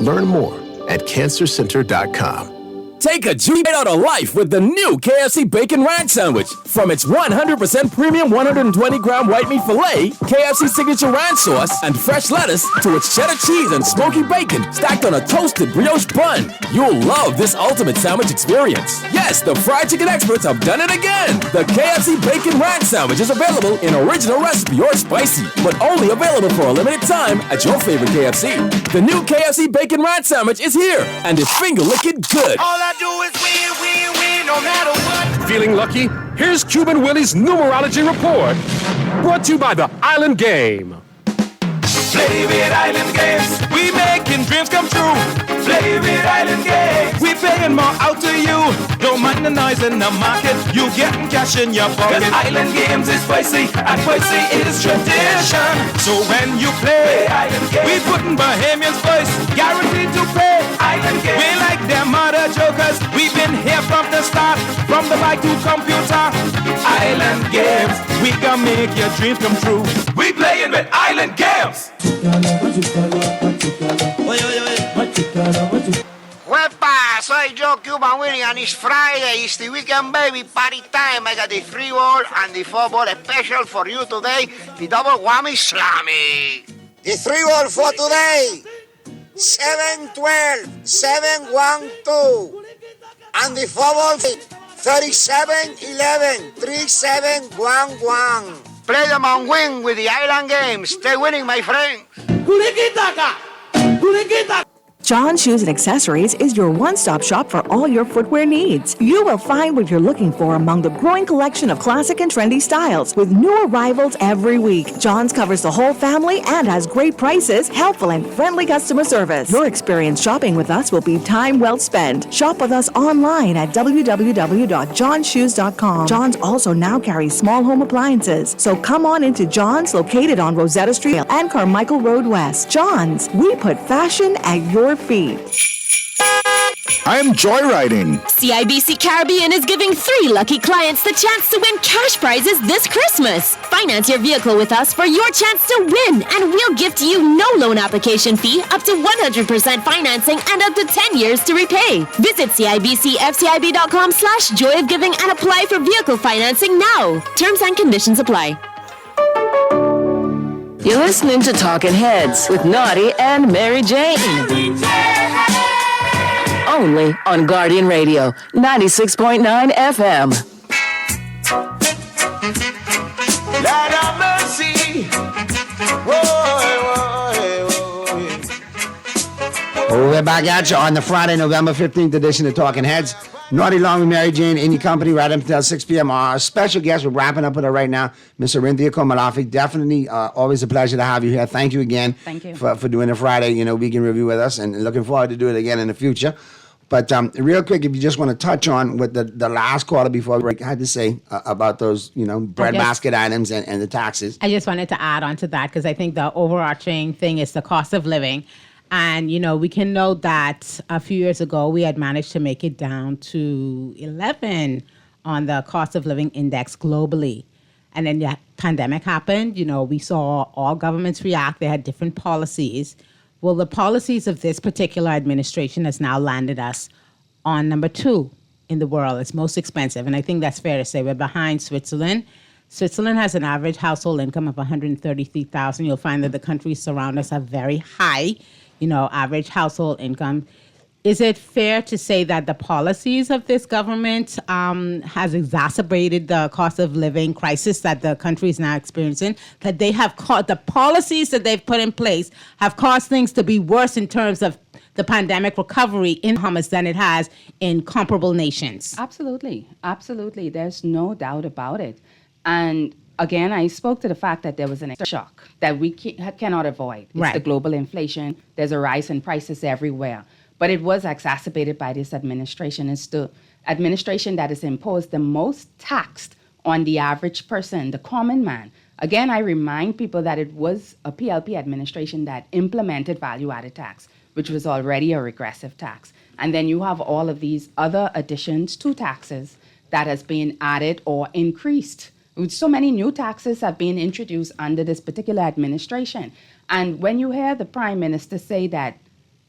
Learn more at cancercenter.com. Take a G out of life with the new KFC Bacon Ranch Sandwich. From its 100% premium 120-gram white meat filet, KFC signature ranch sauce, and fresh lettuce, to its cheddar cheese and smoky bacon stacked on a toasted brioche bun. You'll love this ultimate sandwich experience. Yes, the fried chicken experts have done it again. The KFC Bacon Ranch Sandwich is available in original recipe or spicy, but only available for a limited time at your favorite KFC. The new KFC Bacon Ranch Sandwich is here, and it's finger-licking good. All I do is win, no matter what. Feeling lucky? Here's Cuban Willie's numerology report. Brought to you by the Island Game. Play with Island Games. We making dreams come true. Play with Island Games. We paying more out to you. Don't mind the noise in the market. You getting cash in your pocket. 'Cause Island Games is spicy, and spicy is tradition. So when you play Island Games, we putting Bahamians first. Guaranteed to pay Island Games. We like them other jokers. We've been here from the start. From the bike to computer. Island Games. We can make your dreams come true. We playing with Island Games. Wepa, soy Joe Cuban Willie, and it's Friday. It's the weekend, baby. Party time. I got the 3-ball and the 4-ball special for you today. The double whammy slammy. The 3-ball for today. 7-12, 7-1-2. And the 4-ball 37-11, 3-7-1-1. Play them on win with the Island Games. Stay winning, my friends. John Shoes and Accessories is your one-stop shop for all your footwear needs. You will find what you're looking for among the growing collection of classic and trendy styles with new arrivals every week. John's covers the whole family and has great prices, helpful and friendly customer service. Your experience shopping with us will be time well spent. Shop with us online at www.johnshoes.com. John's also now carries small home appliances. So come on into John's, located on Rosetta Street and Carmichael Road West. John's, we put fashion at your feet. I am joyriding. CIBC Caribbean is giving 3 lucky clients the chance to win cash prizes this Christmas. Finance your vehicle with us for your chance to win, and we'll gift you no loan application fee, up to 100% financing, and up to 10 years to repay. Visit CIBCFCIB.com/joyofgiving and apply for vehicle financing now. Terms and conditions apply. You're listening to Talking Heads with Naughty and Mary Jane. Only on Guardian Radio, 96.9 FM. Lord have mercy. We're back at you on the Friday, November 15th edition of Talking Heads. Naughty Long with Mary Jane in your company right up until 6 p.m. Our special guest, we're wrapping up with her right now, Miss Orinthia Komalafi. Definitely always a pleasure to have you here. Thank you again. Thank you. For doing the Friday, weekend review with us, and looking forward to do it again in the future. But real quick, if you just want to touch on what the last quarter before we break had to say about those, bread basket items and the taxes. I just wanted to add on to that because I think the overarching thing is the cost of living. And, we can note that a few years ago, we had managed to make it down to 11 on the cost of living index globally. And then the pandemic happened. We saw all governments react. They had different policies. Well, the policies of this particular administration has now landed us on number 2 in the world. It's most expensive. And I think that's fair to say. We're behind Switzerland. Switzerland has an average household income of $133,000. You'll find that the countries surround us have very high, average household income. Is it fair to say that the policies of this government has exacerbated the cost of living crisis that the country is now experiencing? That they have the policies that they've put in place have caused things to be worse in terms of the pandemic recovery in Bahamas than it has in comparable nations? Absolutely. Absolutely. There's no doubt about it. And again, I spoke to the fact that there was an shock that we cannot avoid. It's the global inflation. There's a rise in prices everywhere. But it was exacerbated by this administration. It's the administration that has imposed the most tax on the average person, the common man. Again, I remind people that it was a PLP administration that implemented value-added tax, which was already a regressive tax. And then you have all of these other additions to taxes that has been added or increased. So many new taxes have been introduced under this particular administration. And when you hear the Prime Minister say that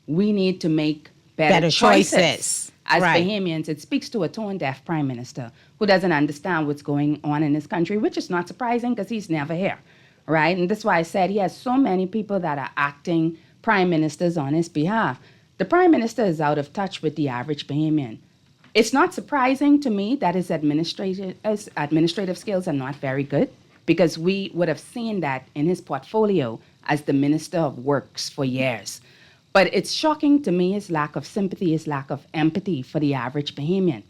we need to make better choices. As Bahamians, it speaks to a tone-deaf Prime Minister who doesn't understand what's going on in this country, which is not surprising because he's never here, right? And that's why I said he has so many people that are acting Prime Ministers on his behalf. The Prime Minister is out of touch with the average Bahamian. It's not surprising to me that his administrative skills are not very good, because we would have seen that in his portfolio as the Minister of Works for years. But it's shocking to me his lack of sympathy, his lack of empathy for the average Bahamian.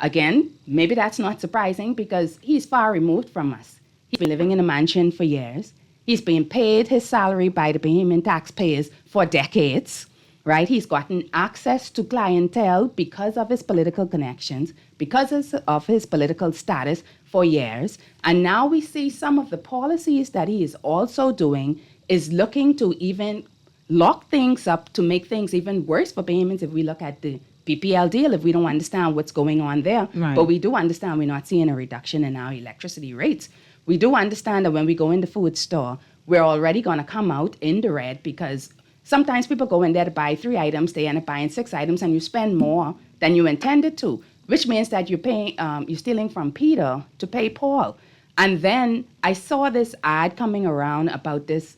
Again, maybe that's not surprising because he's far removed from us. He's been living in a mansion for years. He's been paid his salary by the Bahamian taxpayers for decades, right? He's gotten access to clientele because of his political connections, because of his political status for years. And now we see some of the policies that he is also doing is looking to even lock things up to make things even worse for Bahamians if we look at the PPL deal, if we don't understand what's going on there. Right. But we do understand we're not seeing a reduction in our electricity rates. We do understand that when we go in the food store, we're already going to come out in the red because sometimes people go in there to buy 3 items, they end up buying 6 items, and you spend more than you intended to, which means that you're stealing from Peter to pay Paul. And then I saw this ad coming around about this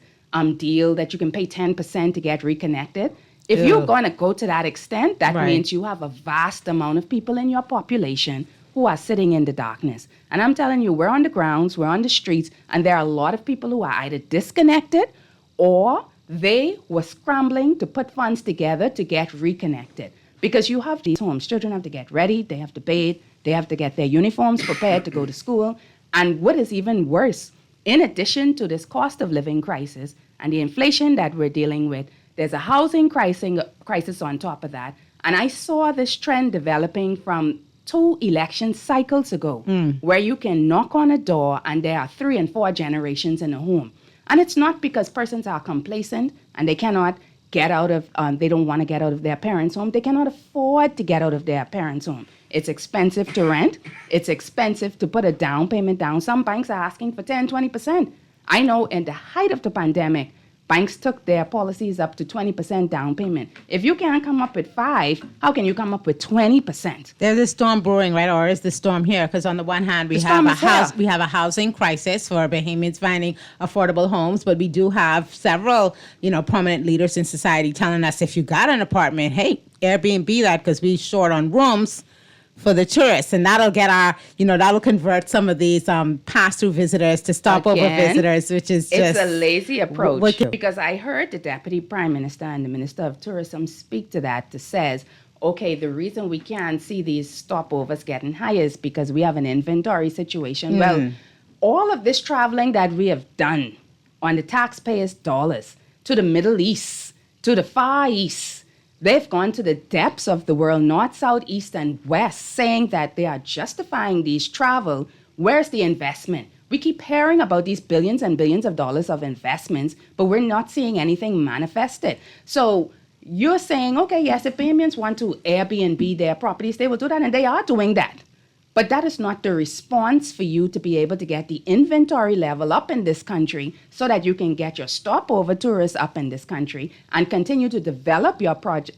deal that you can pay 10% to get reconnected. If you're going to go to that extent, that means you have a vast amount of people in your population who are sitting in the darkness. And I'm telling you, we're on the grounds, we're on the streets, and there are a lot of people who are either disconnected or they were scrambling to put funds together to get reconnected. Because you have these homes, children have to get ready, they have to bathe, they have to get their uniforms prepared to go to school. And what is even worse, in addition to this cost of living crisis and the inflation that we're dealing with, there's a housing crisis on top of that. And I saw this trend developing from 2 election cycles ago, where you can knock on a door and there are 3 and 4 generations in a home. And it's not because persons are complacent and they cannot get out of, they don't want to get out of their parents' home. They cannot afford to get out of their parents' home. It's expensive to rent. It's expensive to put a down payment down. Some banks are asking for 10, 20%. I know in the height of the pandemic, banks took their policies up to 20% down payment. If you can't come up with 5, how can you come up with 20%? There's a storm brewing, right? Or is the storm here? Because on the one hand, we have a housing crisis for Bahamians finding affordable homes, but we do have several, prominent leaders in society telling us if you got an apartment, hey, Airbnb that because we're short on rooms for the tourists, and that'll get that'll convert some of these pass-through visitors to stopover visitors, which is it's a lazy approach. Because I heard the Deputy Prime Minister and the Minister of Tourism speak to that, that says, okay, the reason we can't see these stopovers getting higher is because we have an inventory situation. Well, all of this traveling that we have done on the taxpayers' dollars to the Middle East, to the Far East, they've gone to the depths of the world, north, south, east, and west, saying that they are justifying these travel. Where's the investment? We keep hearing about these billions and billions of dollars of investments, but we're not seeing anything manifested. So you're saying, okay, yes, if Bahamians want to Airbnb their properties, they will do that, and they are doing that. But that is not the response for you to be able to get the inventory level up in this country so that you can get your stopover tourists up in this country and continue to develop your product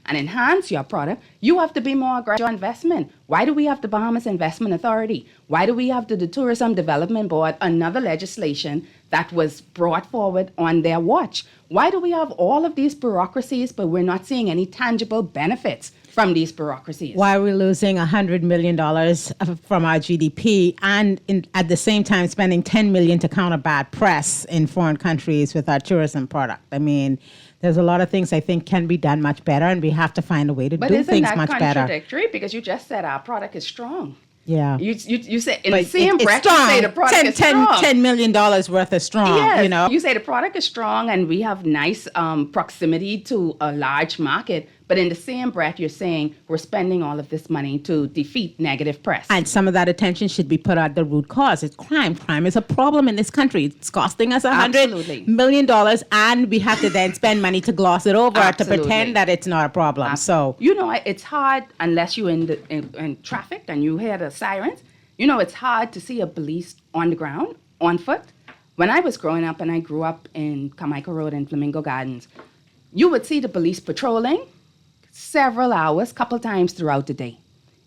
and enhance your product. You have to be more aggressive in investment. Why do we have the Bahamas Investment Authority? Why do we have the Tourism Development Board, another legislation that was brought forward on their watch? Why do we have all of these bureaucracies, but we're not seeing any tangible benefits from these bureaucracies? Why are we losing $100 million from our GDP and at the same time spending $10 million to counter bad press in foreign countries with our tourism product? I mean, there's a lot of things I think can be done much better, and we have to find a way to do things much better. But isn't that contradictory? Because you just said our product is strong. Yeah. You say in the same breath, you say the product is strong. $10 million worth of strong, yes, you know. You say the product is strong and we have nice proximity to a large market, but in the same breath, you're saying we're spending all of this money to defeat negative press. And some of that attention should be put at the root cause. It's crime. Crime is a problem in this country. It's costing us $100 million, and we have to then spend money to gloss it over to pretend that it's not a problem. So you know, it's hard unless you're in traffic and you hear the sirens. You know, it's hard to see a police on the ground, on foot. When I was growing up, and I grew up in Carmichael Road and Flamingo Gardens, you would see the police patrolling several hours, couple times throughout the day.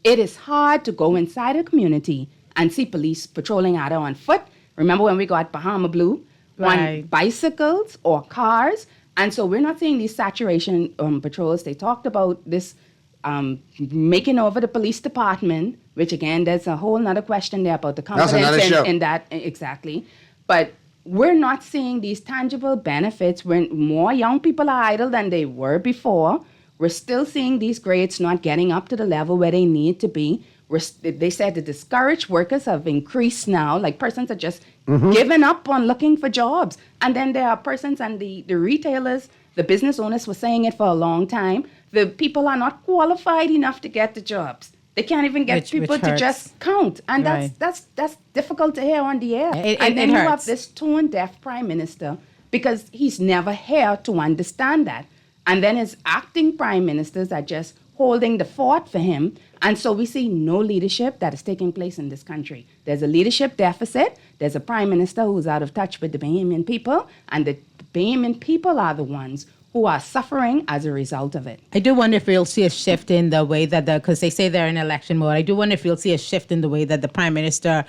It is hard to go inside a community and see police patrolling either on foot. Remember when we got Bahama Blue? Right. On bicycles or cars. And so we're not seeing these saturation patrols. They talked about this making over the police department, which again, there's a whole nother question there about the confidence in that. Exactly. But we're not seeing these tangible benefits when more young people are idle than they were before. We're still seeing these grades not getting up to the level where they need to be. They said the discouraged workers have increased now, like persons are just giving up on looking for jobs. And then there are persons and the retailers, the business owners were saying it for a long time. The people are not qualified enough to get the jobs. They can't even get people to just count. And that's difficult to hear on the air. And then you have this tone-deaf prime minister because he's never here to understand that. And then his acting prime ministers are just holding the fort for him. And so we see no leadership that is taking place in this country. There's a leadership deficit. There's a prime minister who's out of touch with the Bahamian people. And the Bahamian people are the ones who are suffering as a result of it. I do wonder if we'll see a shift in the way that because they say they're in election mode, I do wonder if you'll see a shift in the way that the prime minister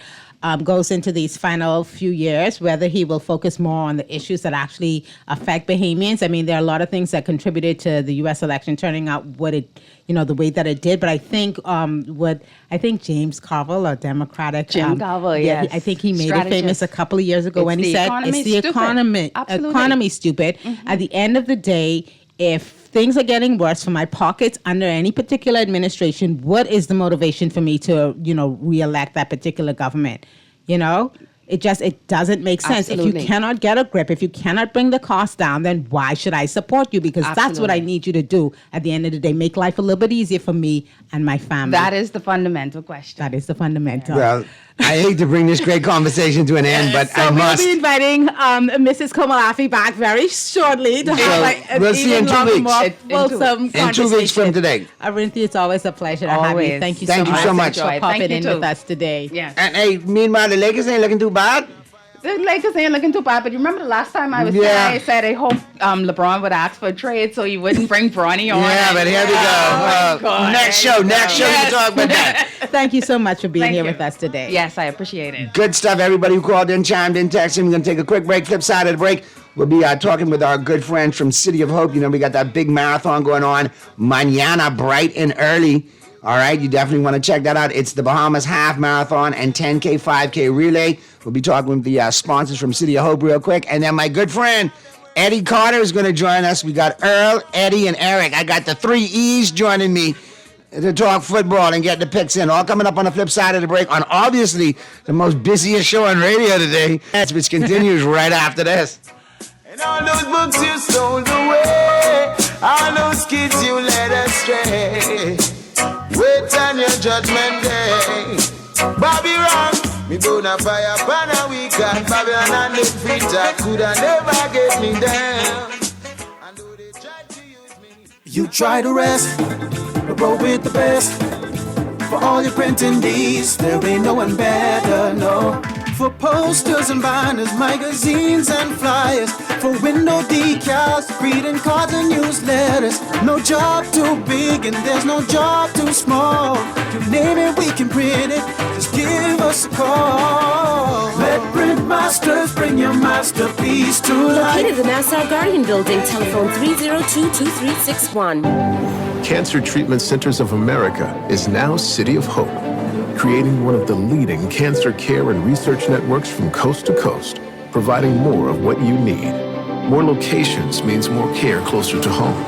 goes into these final few years, whether he will focus more on the issues that actually affect Bahamians. I mean, there are a lot of things that contributed to the U.S. election turning out the way that it did. But I think James Carville, a Democratic, Jim Carville, yes, I think he made it famous a couple of years ago when he said it's the economy stupid. Mm-hmm. At the end of the day, if things are getting worse for my pockets under any particular administration, what is the motivation for me to, re-elect that particular government? It doesn't make sense. Absolutely. If you cannot get a grip, if you cannot bring the cost down, then why should I support you? Because that's what I need you to do at the end of the day. Make life a little bit easier for me and my family. That is the fundamental question. That is the fundamental. Well, I hate to bring this great conversation to an end, but so I must. We'll be inviting Mrs. Komalafi back very shortly to have we'll see you in 2 weeks. More fulsome in 2 weeks from today. Arinthi, it's always a pleasure to have you. Thank you so much for popping in with us today. Yes. And hey, meanwhile, the Lakers ain't looking too bad. The Lakers ain't looking too bad, but you remember the last time I was there, I said I hope LeBron would ask for a trade so he wouldn't bring Bronny on. Yeah, but here we go. Next show, we can talk about that. Thank you so much for being here with us today. Yes, I appreciate it. Good stuff, everybody who called in, chimed in, texted. We're going to take a quick break. Flip side of the break, we'll be talking with our good friends from City of Hope. We got that big marathon going on, mañana, bright and early. All right, you definitely want to check that out. It's the Bahamas Half Marathon and 10K, 5K relay. We'll be talking with the sponsors from City of Hope real quick. And then my good friend, Eddie Carter, is going to join us. We got Earl, Eddie, and Eric. I got the 3 E's joining me to talk football and get the picks in. All coming up on the flip side of the break on obviously the most busiest show on radio today, which continues right after this. And all those books you stole away, all those kids you led astray. Wait on your judgment day. Bobby wrong, me bona fire pan a weekend. Babylon and the preacher coulda never get me down. And though they tried to use me, you try to rest, but roll with the best. For all your printing needs, there ain't no one better, no. For posters and banners, magazines and flyers. For window decals, greeting cards and newsletters. No job too big and there's no job too small. You name it, we can print it. Just give us a call. Let Print Masters bring your masterpiece to life. Located in the Nassau Guardian Building, telephone 302-2361. Cancer Treatment Centers of America is now City of Hope, creating one of the leading cancer care and research networks from coast to coast, providing more of what you need. More locations means more care closer to home.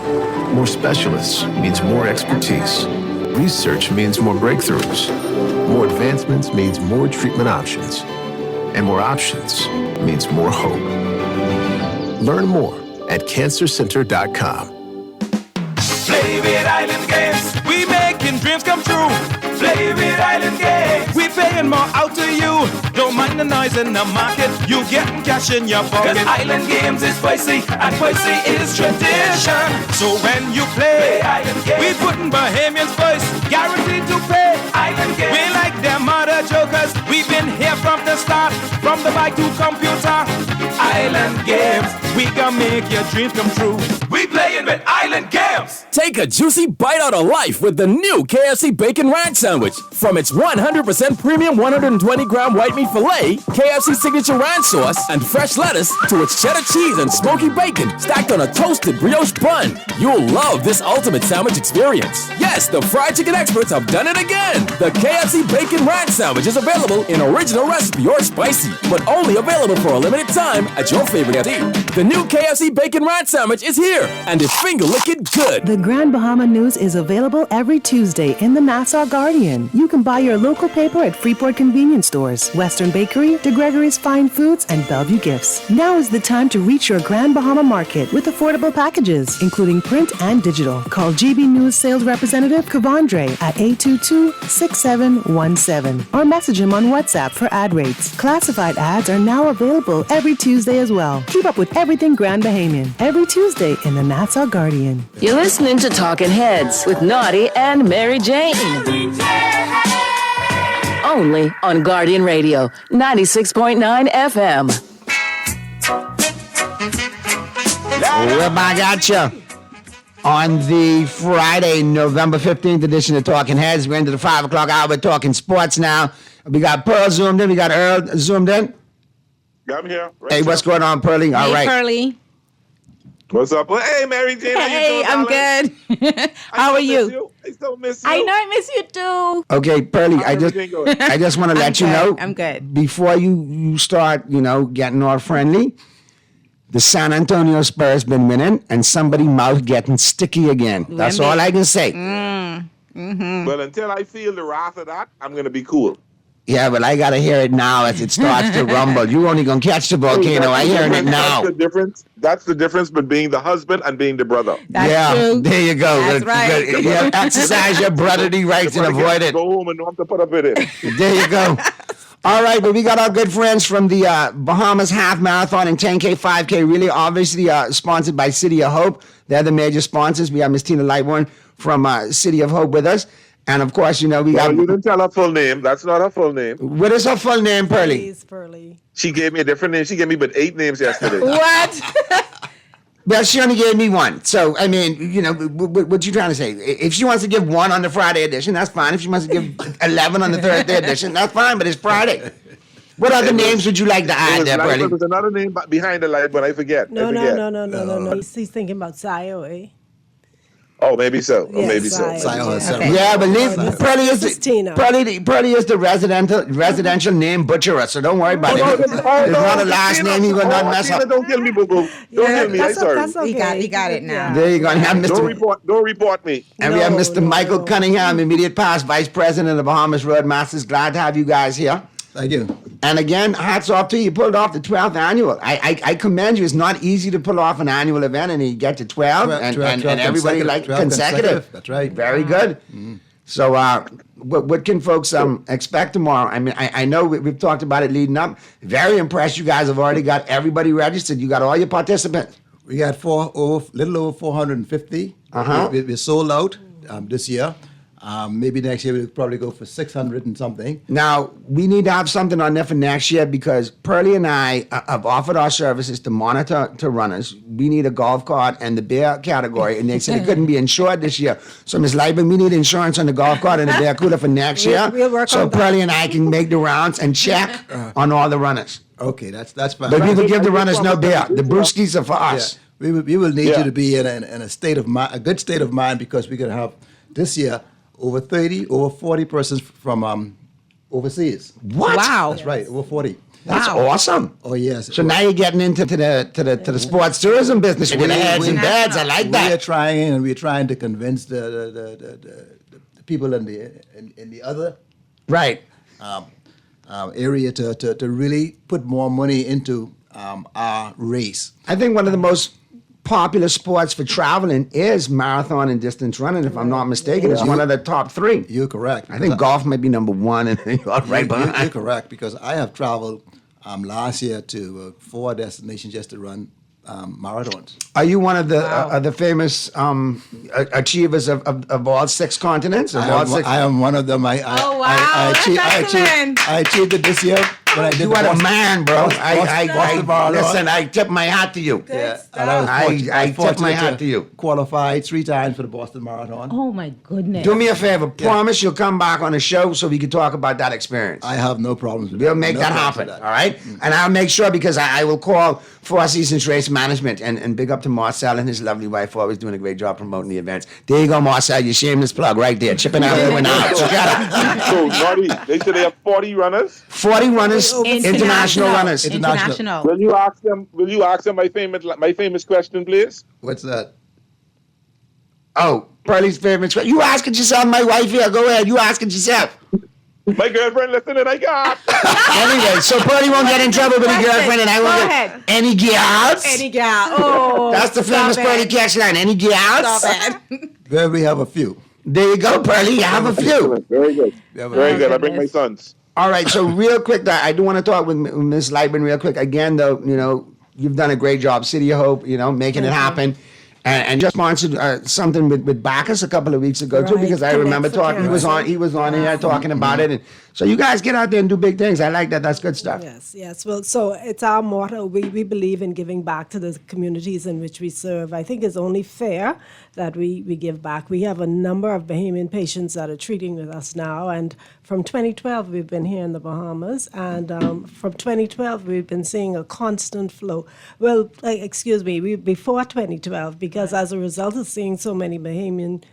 More specialists means more expertise. Research means more breakthroughs. More advancements means more treatment options. And more options means more hope. Learn more at cancercenter.com. Play with Island Games. We making dreams come true. Play with Island Games. We paying more out to you. Don't mind the noise in the market. You getting cash in your pocket. 'Cause Island Games is spicy and spicy is tradition. So when you play Island Games, we putting Bahamians first. Guaranteed to pay Island Games. We like them other jokers. We've been here from the start. From the bike to computer. Island Games. We gonna make your dreams come true. We playing with Island Games. Take a juicy bite out of life with the new KFC Bacon Ranch Sandwich. From its 100% premium 120-gram white meat filet, KFC signature ranch sauce, and fresh lettuce, to its cheddar cheese and smoky bacon stacked on a toasted brioche bun. You'll love this ultimate sandwich experience. Yes, the fried chicken experts have done it again. The KFC Bacon Ranch Sandwich is available in original recipe or spicy, but only available for a limited time at your favorite KFC. The new KFC Bacon Ranch Sandwich is here, and it's finger-licking good. The Grand Bahama News is available every Tuesday in the Nassau Guardian. You can buy your local paper at Freeport Convenience Stores, Western Bakery, DeGregory's Fine Foods, and Bellevue Gifts. Now is the time to reach your Grand Bahama Market with affordable packages, including print and digital. Call GB News Sales Representative Kavandre at 822-6717 or message him on WhatsApp for ad rates. Classified ads are now available every Tuesday as well. Keep up with everything Grand Bahamian every Tuesday in the Nassau Guardian. You're listening to Talking Heads with Naughty and Mary Jane. Only on Guardian Radio, 96.9 FM. We're back at you on the Friday, November 15th edition of Talking Heads. We're into the 5 o'clock hour. We're talking sports now. We got Pearl zoomed in. We got Earl zoomed in. Yeah, I'm here. Hey, what's going on, Pearlie? All right. Pearlie. What's up? Well, hey, Mary Jane. Hey, I'm good. How are you? I still miss you. I know I miss you too. Okay, Pearlie, I just want to let you know. I'm good. Before you start, getting all friendly, the San Antonio Spurs been winning, and somebody mouth getting sticky again. That's all I can say. Well, until I feel the wrath of that, I'm going to be cool. Yeah, but I got to hear it now as it starts to rumble. You only going to catch the volcano. I'm hearing it now. That's the difference between being the husband and being the brother. That's true. There you go. That's right. You exercise your brotherly rights and avoid it. Go home and don't have to put up with it. There you go. All right, but we got our good friends from the Bahamas Half Marathon and 10K, 5K, really obviously sponsored by City of Hope. They're the major sponsors. We have Miss Tina Lightborn from City of Hope with us. And of course, we got... You didn't tell her full name. That's not her full name. What is her full name, Pearlie? She gave me a different name. She gave me but 8 names yesterday. What? Well, she only gave me one. So, I mean, what you trying to say? If she wants to give 1 on the Friday edition, that's fine. If she wants to give 11 on the Thursday edition, that's fine, but it's Friday. What other names would you like to add there, Pearlie? There's another name behind the light, but I forget. No. He's thinking about Sayo, eh? Oh, maybe so. Yes, maybe so. Yeah, but Pearlie is the residential name butcherer, so don't worry about it. There's not a last name he will not mess up. Don't kill me, boo-boo. Don't kill me. I'm sorry. That's okay. He got it now. There you go. And have Mr. Don't report me. And we have Mr. Michael Cunningham, immediate past Vice President of the Bahamas Roadmasters. Glad to have you guys here. Thank you. And again, hats off to you. You pulled off the 12th annual. I commend you. It's not easy to pull off an annual event and you get to 12 and everybody like consecutive. That's right. Very good. Mm-hmm. So what can folks expect tomorrow? I mean, I know we've talked about it leading up. Very impressed. You guys have already got everybody registered. You got all your participants. We got little over 450. We're sold out this year. Maybe next year we'll probably go for 600 and something. Now, we need to have something on there for next year because Pearlie and I have offered our services to monitor to runners. We need a golf cart and the bear category, and they said it couldn't be insured this year. So, Ms. Lieben, we need insurance on the golf cart and the bear cooler for next year. We'll work so on that. Pearlie and I can make the rounds and check on all the runners. Okay, that's fine. But we will give the runners no beer. The brewskis are for us. We will need you to be in a state of mind, a good state of mind, because we're going to have this year over 40 persons from overseas. What? Wow. That's right, over 40. That's awesome. Oh yes. So now you're getting into the sports tourism business with the heads and beds. I like that. We're trying to convince the people in the other area to really put more money into our race. I think one of the most popular sports for traveling is marathon and distance running. If I'm not mistaken, it's one of the top 3. You're correct. I think golf might be number 1, and you're right behind. You're correct, because I have traveled last year to 4 destinations just to run marathons. Are you one of the famous achievers of all 6 continents? I am one of them. I achieved it this year when I did. You are a man, bro. Listen, I tip my hat to you. Yeah, and I tip my hat to you. Qualified 3 times for the Boston Marathon. Oh my goodness. Do me a favor. Promise you'll come back on the show so we can talk about that experience. I have no problems with We'll that. make No that problems happen. with that. All right? And I'll make sure, because I will call Four Seasons Race Management and big up to Marcel and his lovely wife for always doing a great job promoting the events. There you go, Marcel. Your shameless plug right there. Chipping out everyone out. You got it. So, Marty, they said they have 40 runners. 40 runners, international runners. International. Will you ask them my famous question, please? What's that? Oh, Pearlie's favorite question. You ask it yourself, my wife here. Go ahead. You ask it yourself. My girlfriend listening, I got. Anyway, so Pearlie won't get in trouble with her girlfriend, and I won't Go get ahead. any gals. Any gal. Oh, That's the famous stop Pearlie it. catch line. Any gals? Stop it. Well, we have a few. There you go, Pearlie. You have a few. Very good. Very good. I bring my sons. All right, so real quick, I do want to talk with Ms. Lieben real quick. Again, though, you've done a great job. City of Hope, making it happen. And just sponsored something with Bacchus a couple of weeks ago, too, because I remember talking. He was on here talking about it. And so you guys get out there and do big things. I like that. That's good stuff. Yes. Well, so it's our motto. We believe in giving back to the communities in which we serve. I think it's only fair that we give back. We have a number of Bahamian patients that are treating with us now. And from 2012, we've been here in the Bahamas. And from 2012, we've been seeing a constant flow. Well, before 2012, because as a result of seeing so many Bahamian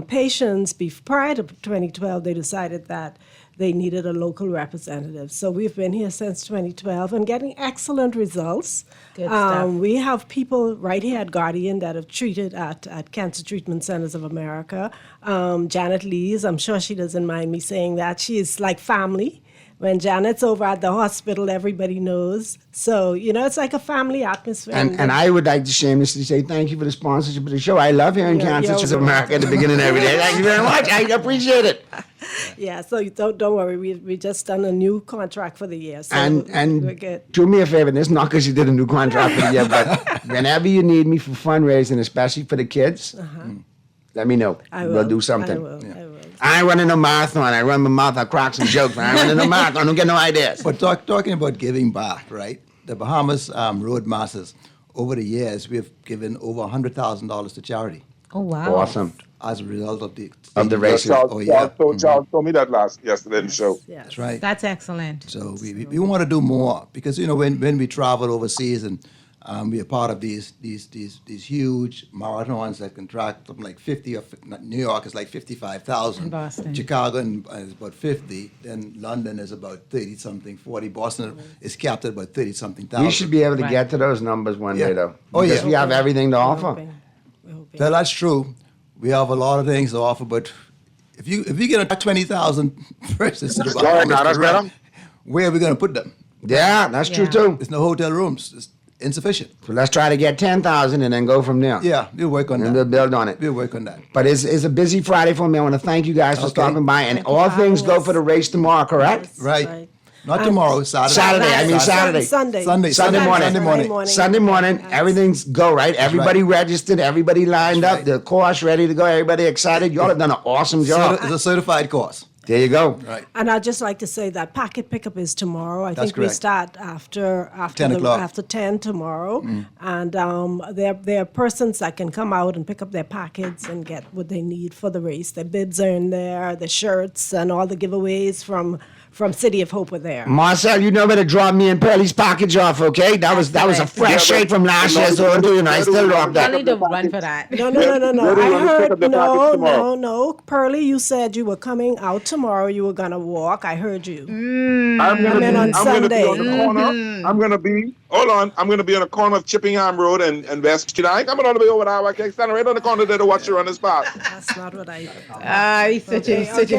patients, prior to 2012, they decided that they needed a local representative. So we've been here since 2012 and getting excellent results. Good stuff. We have people right here at Guardian that have treated at Cancer Treatment Centers of America. Janet Lees, I'm sure she doesn't mind me saying that. She is like family. When Janet's over at the hospital, everybody knows. So, it's like a family atmosphere. And I would like to shamelessly say thank you for the sponsorship of the show. I love hearing Cancer Treatment of America at the beginning of every day. Thank you very much. I appreciate it. Yeah, so don't worry. We just done a new contract for the year. So And we're good. do me a favor, and it's not because you did a new contract for the year, but whenever you need me for fundraising, especially for the kids, let me know. I We'll will. do something. I will. I ain't running no marathon. I run my mouth. I crack some jokes, but I ain't running no marathon. I don't get no ideas. But talking about giving back, right? The Bahamas Road Masters, over the years, we've given over $100,000 to charity. Oh, wow. Awesome. As a result of the Charles races. Charles told me that yesterday in the show. That's right. That's excellent. So we want to do more because when we travel overseas and we are part of these huge marathons that can track something like 50 or New York is like 55,000. Boston. Chicago is about 50. Then London is about 30 something, 40. Boston is capped at about 30 something thousand. We should be able to get to those numbers one day, though. Oh, because yeah. we have everything to offer. Well, that's true. We have a lot of things to offer, but if you get a 20,000 persons to the Bahamas to run, where are we going to put them? Yeah, that's true too. There's no hotel rooms. It's insufficient. So let's try to get 10,000 and then go from there. Yeah, we'll work on that. And we'll build on it. We'll work on that. But it's a busy Friday for me. I want to thank you guys for stopping by. And all things go for the race tomorrow, correct? Right. Not tomorrow, Saturday. Saturday. Sunday morning. Everything's go, right? Everybody registered. Everybody lined up. The course ready to go. Everybody excited. Y'all have done an awesome job. It's a certified course. There you go. Right. And I'd just like to say that packet pickup is tomorrow. I think we correct. start after 10 o'clock. after 10 tomorrow. And there are persons that can come out and pick up their packets and get what they need for the race. The bibs are in there, the shirts, and all the giveaways from City of Hope are there. Marcel, you know where to drop me and Pearlie's package off, okay? That was a fresh shade from last year, so I still rock that. I need to run for that. No. I heard, no. Pearlie, you said you were coming out tomorrow. You were going to walk. I heard you. I'm gonna be on the corner. I'm gonna be on the corner of Chippingham Road and West Chennai. I'm gonna be over there. I can stand right on the corner there to watch you run the spot. That's not what I. He's such a This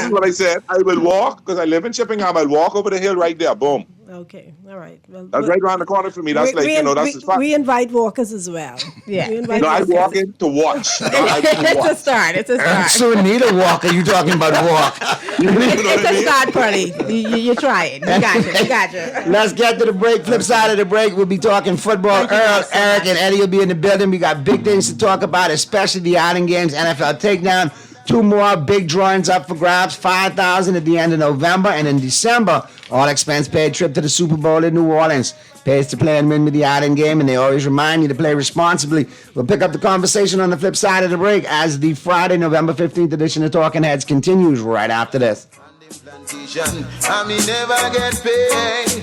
is what I said. I will walk because I live in Chippingham. I'll walk over the hill right there. Boom. Okay, all right. Well, That's right around the corner for me. That's that's the spot. We invite walkers as well. Yeah. No, I walk in to watch. It's a start. It's a start. So need a walker. You talking about walk? It's a start, Pearlie. You're trying. You got you. Let's get to the break. Flip side of the break, we'll be talking football. Earl, Eric, and Eddie will be in the building. We got big things to talk about, especially the Island Games, NFL Takedown. 2 more big drawings up for grabs, $5,000 at the end of November. And in December, all expense paid trip to the Super Bowl in New Orleans. Pays to play and win with the Island Game, and they always remind you to play responsibly. We'll pick up the conversation on the flip side of the break as the Friday, November 15th edition of Talking Heads continues right after this. I me never get paid.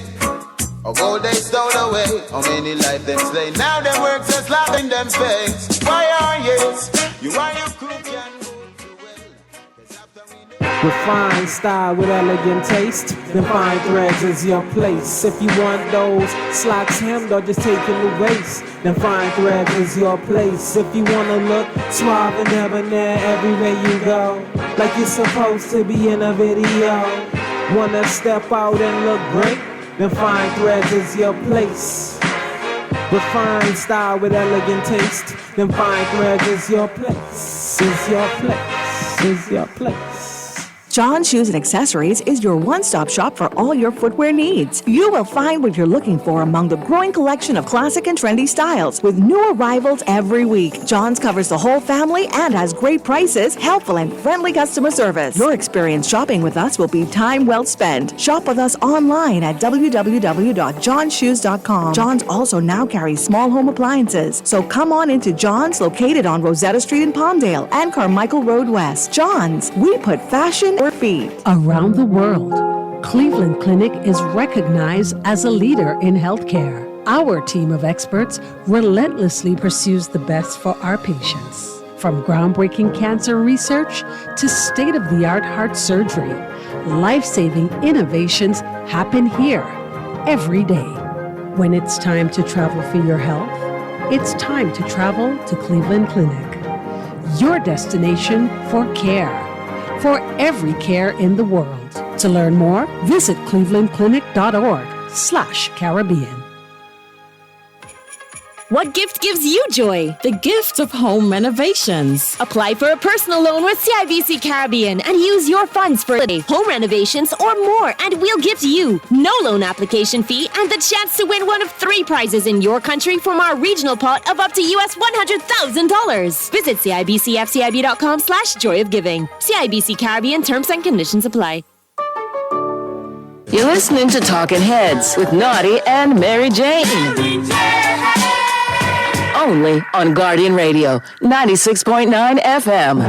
Of all they stole away, how many life them slay? Now them works are slapping them face. Why are you crook and Refined style with elegant taste. Then fine threads is your place. If you want those slacks hemmed or just taking the waist, then fine threads is your place. If you wanna look suave and debonair everywhere you go, like you're supposed to be in a video. Wanna step out and look great? Then fine threads is your place. Refined style with elegant taste. Then fine threads is your place. Is your place. Is your place. John Shoes and Accessories is your one-stop shop for all your footwear needs. You will find what you're looking for among the growing collection of classic and trendy styles with new arrivals every week. John's covers the whole family and has great prices, helpful and friendly customer service. Your experience shopping with us will be time well spent. Shop with us online at www.johnshoes.com. John's also now carries small home appliances. So come on into John's, located on Rosetta Street in Palmdale and Carmichael Road West. John's, we put fashion at feet. Around the world, Cleveland Clinic is recognized as a leader in healthcare. Our team of experts relentlessly pursues the best for our patients. From groundbreaking cancer research to state-of-the-art heart surgery, life-saving innovations happen here every day. When it's time to travel for your health, it's time to travel to Cleveland Clinic. Your destination for care. For every care in the world. To learn more, visit clevelandclinic.org/Caribbean. What gift gives you joy? The gift of home renovations. Apply for a personal loan with CIBC Caribbean and use your funds for home renovations or more, and we'll gift you no loan application fee and the chance to win one of 3 prizes in your country from our regional pot of up to US $100,000. Visit CIBCFCIB.com/joy of giving. CIBC Caribbean terms and conditions apply. You're listening to Talking Heads with Naughty and Mary Jane. Only on Guardian Radio, 96.9 FM.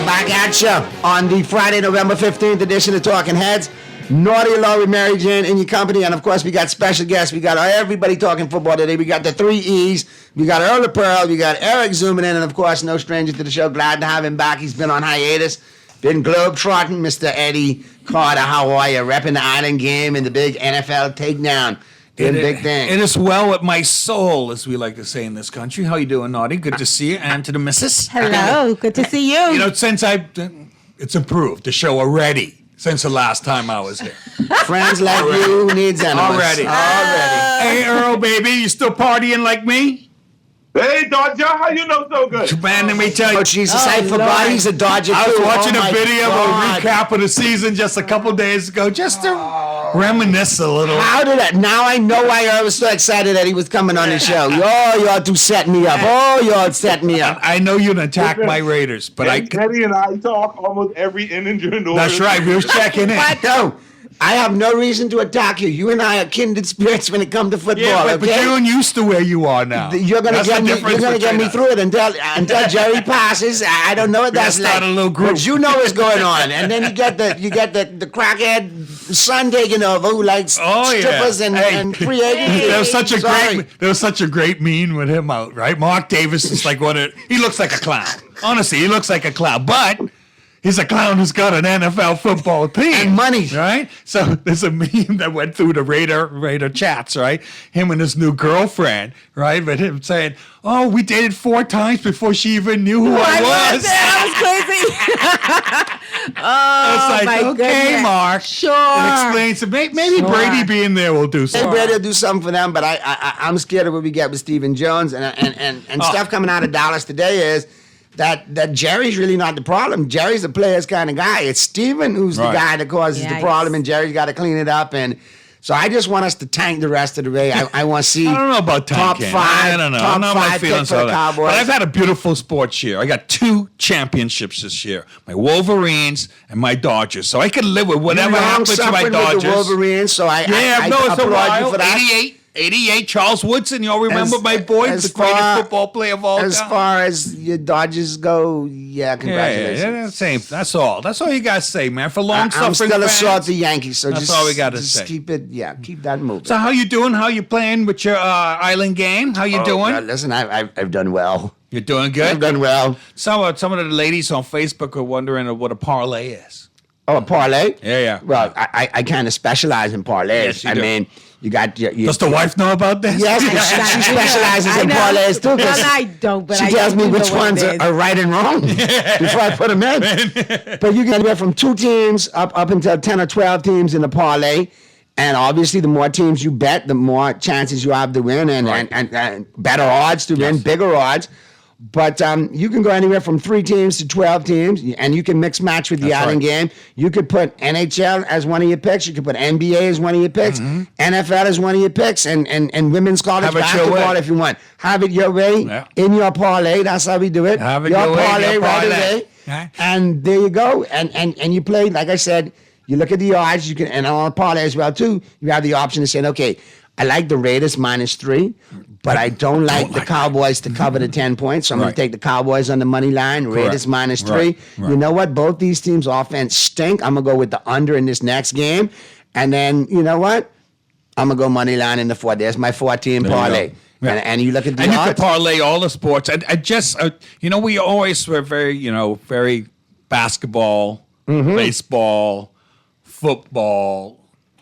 Back at you on the Friday, November 15th edition of Talking Heads. Naughty Laurie, Mary Jane in your company. And of course, we got special guests. We got everybody talking football today. We got the 3 E's. We got Earl of Pearl. We got Eric zooming in. And of course, no stranger to the show. Glad to have him back. He's been on hiatus. Been globetrotting. Mr. Eddie Carter, how are you? Repping the Island Game and the big NFL Takedown. Doing big things. It is well with my soul, as we like to say in this country. How you doing, Naughty? Good to see you. And to the missus. Hello, good to see you. You know, it's improved, the show already, since the last time I was here. Friends like you needs enemies. Already. Hey, Earl, baby, you still partying like me? Hey, Dodger, how you know so good? Man, let me tell you. Oh, Jesus, I forgot he's a Dodger I was too. watching Oh, a my video God. of a recap of the season just a couple days ago, just to reminisce a little. How did that? Now I know why I was so excited that he was coming on the show. Oh, y'all do set me up. Oh, y'all set me up. I know you'd attack my Raiders, but Teddy and I talk almost every inning during the That's right. We was checking in. But no, I have no reason to attack you. You and I are kindred spirits when it comes to football. Yeah, but okay? you're used to where you are now. You're gonna That's get the me. difference You're gonna get me between us. through it until Jerry passes. I don't know what We gotta that's start like. a little group. But you know what's going on, and then you get the crackhead son taking over who likes strippers and free agents. There was such a Sorry. great meme with him out, right? Mark Davis is like he looks like a clown. Honestly, he looks like a clown, but he's a clown who's got an NFL football team. And money. Right? So there's a meme that went through the Raider chats, right? Him and his new girlfriend, right? But him saying, oh, we dated 4 times before she even knew who I was. That was crazy. It's like, my okay, goodness. Mark. Sure. It explains it. Maybe Sure. Brady being there will do Hey, something. Brady will do something for them, but I'm scared of what we get with Stephen Jones and stuff coming out of Dallas today is that Jerry's really not the problem. Jerry's a players kind of guy. It's Stephen who's the Right. guy that causes the Yikes. problem, and Jerry's got to clean it up. And so I just want us to tank the rest of the way. I want to see I don't know about top tanking. 5. I don't know. I Top don't know my 5 pick feelings for the on that. Cowboys. But I've had a beautiful sports year. I got 2 championships this year. My Wolverines and my Dodgers. So I can live with whatever You're happens to my long-suffering Dodgers. with the Wolverines, so I no, it's a applaud while. you for that. 88, Charles Woodson. You all remember As- my boy, as the greatest far- football player of all As time. far as your Dodgers go, yeah, congratulations. Yeah, same. That's all. That's all you got to say, man. For long I'm suffering still a fans. salty Yankee, so That's just, all we gotta just say. keep that moving. So how you doing? How you playing with your island game? How you doing? God, listen, I've done well. You're doing good? I've done well. Some of the ladies on Facebook are wondering what a parlay is. Oh, a parlay? Yeah. Well, I kind of specialize in parlays. Yes, you I do. mean, you got your. Does the wife know about this? Yes, she specializes in parlays too. 'cause Well, I don't, but she I tells do me know which what ones it is. are right and wrong before I put them in. But you can get from 2 teams up until 10 or 12 teams in the parlay. And obviously, the more teams you bet, the more chances you have to win and better odds to win, bigger odds. But you can go anywhere from 3 teams to 12 teams, and you can mix match with the That's island right. game. You could put NHL as one of your picks. You could put NBA as one of your picks. NFL as one of your picks, and women's college Have it your basketball way. if you want. Have it your way Yeah. in your parlay. That's how we do it. Have it your way in parlay your right parlay. away. Okay. And there you go. And you play, like I said, you look at the odds. You can, and on parlay as well too. You have the option of saying, okay, I like the Raiders -3, but I don't like the Cowboys to cover the 10 points. So I'm going Right. to take the Cowboys on the money line, Raiders -3. Right. Right. You know what? Both these teams' offense stink. I'm going to go with the under in this next game. And then, you know what? I'm going to go money line in the 4. There's my 4-team There you parlay. go. Yeah. And you look at the And you can odds. parlay all the sports. I just, we always were very basketball, baseball, football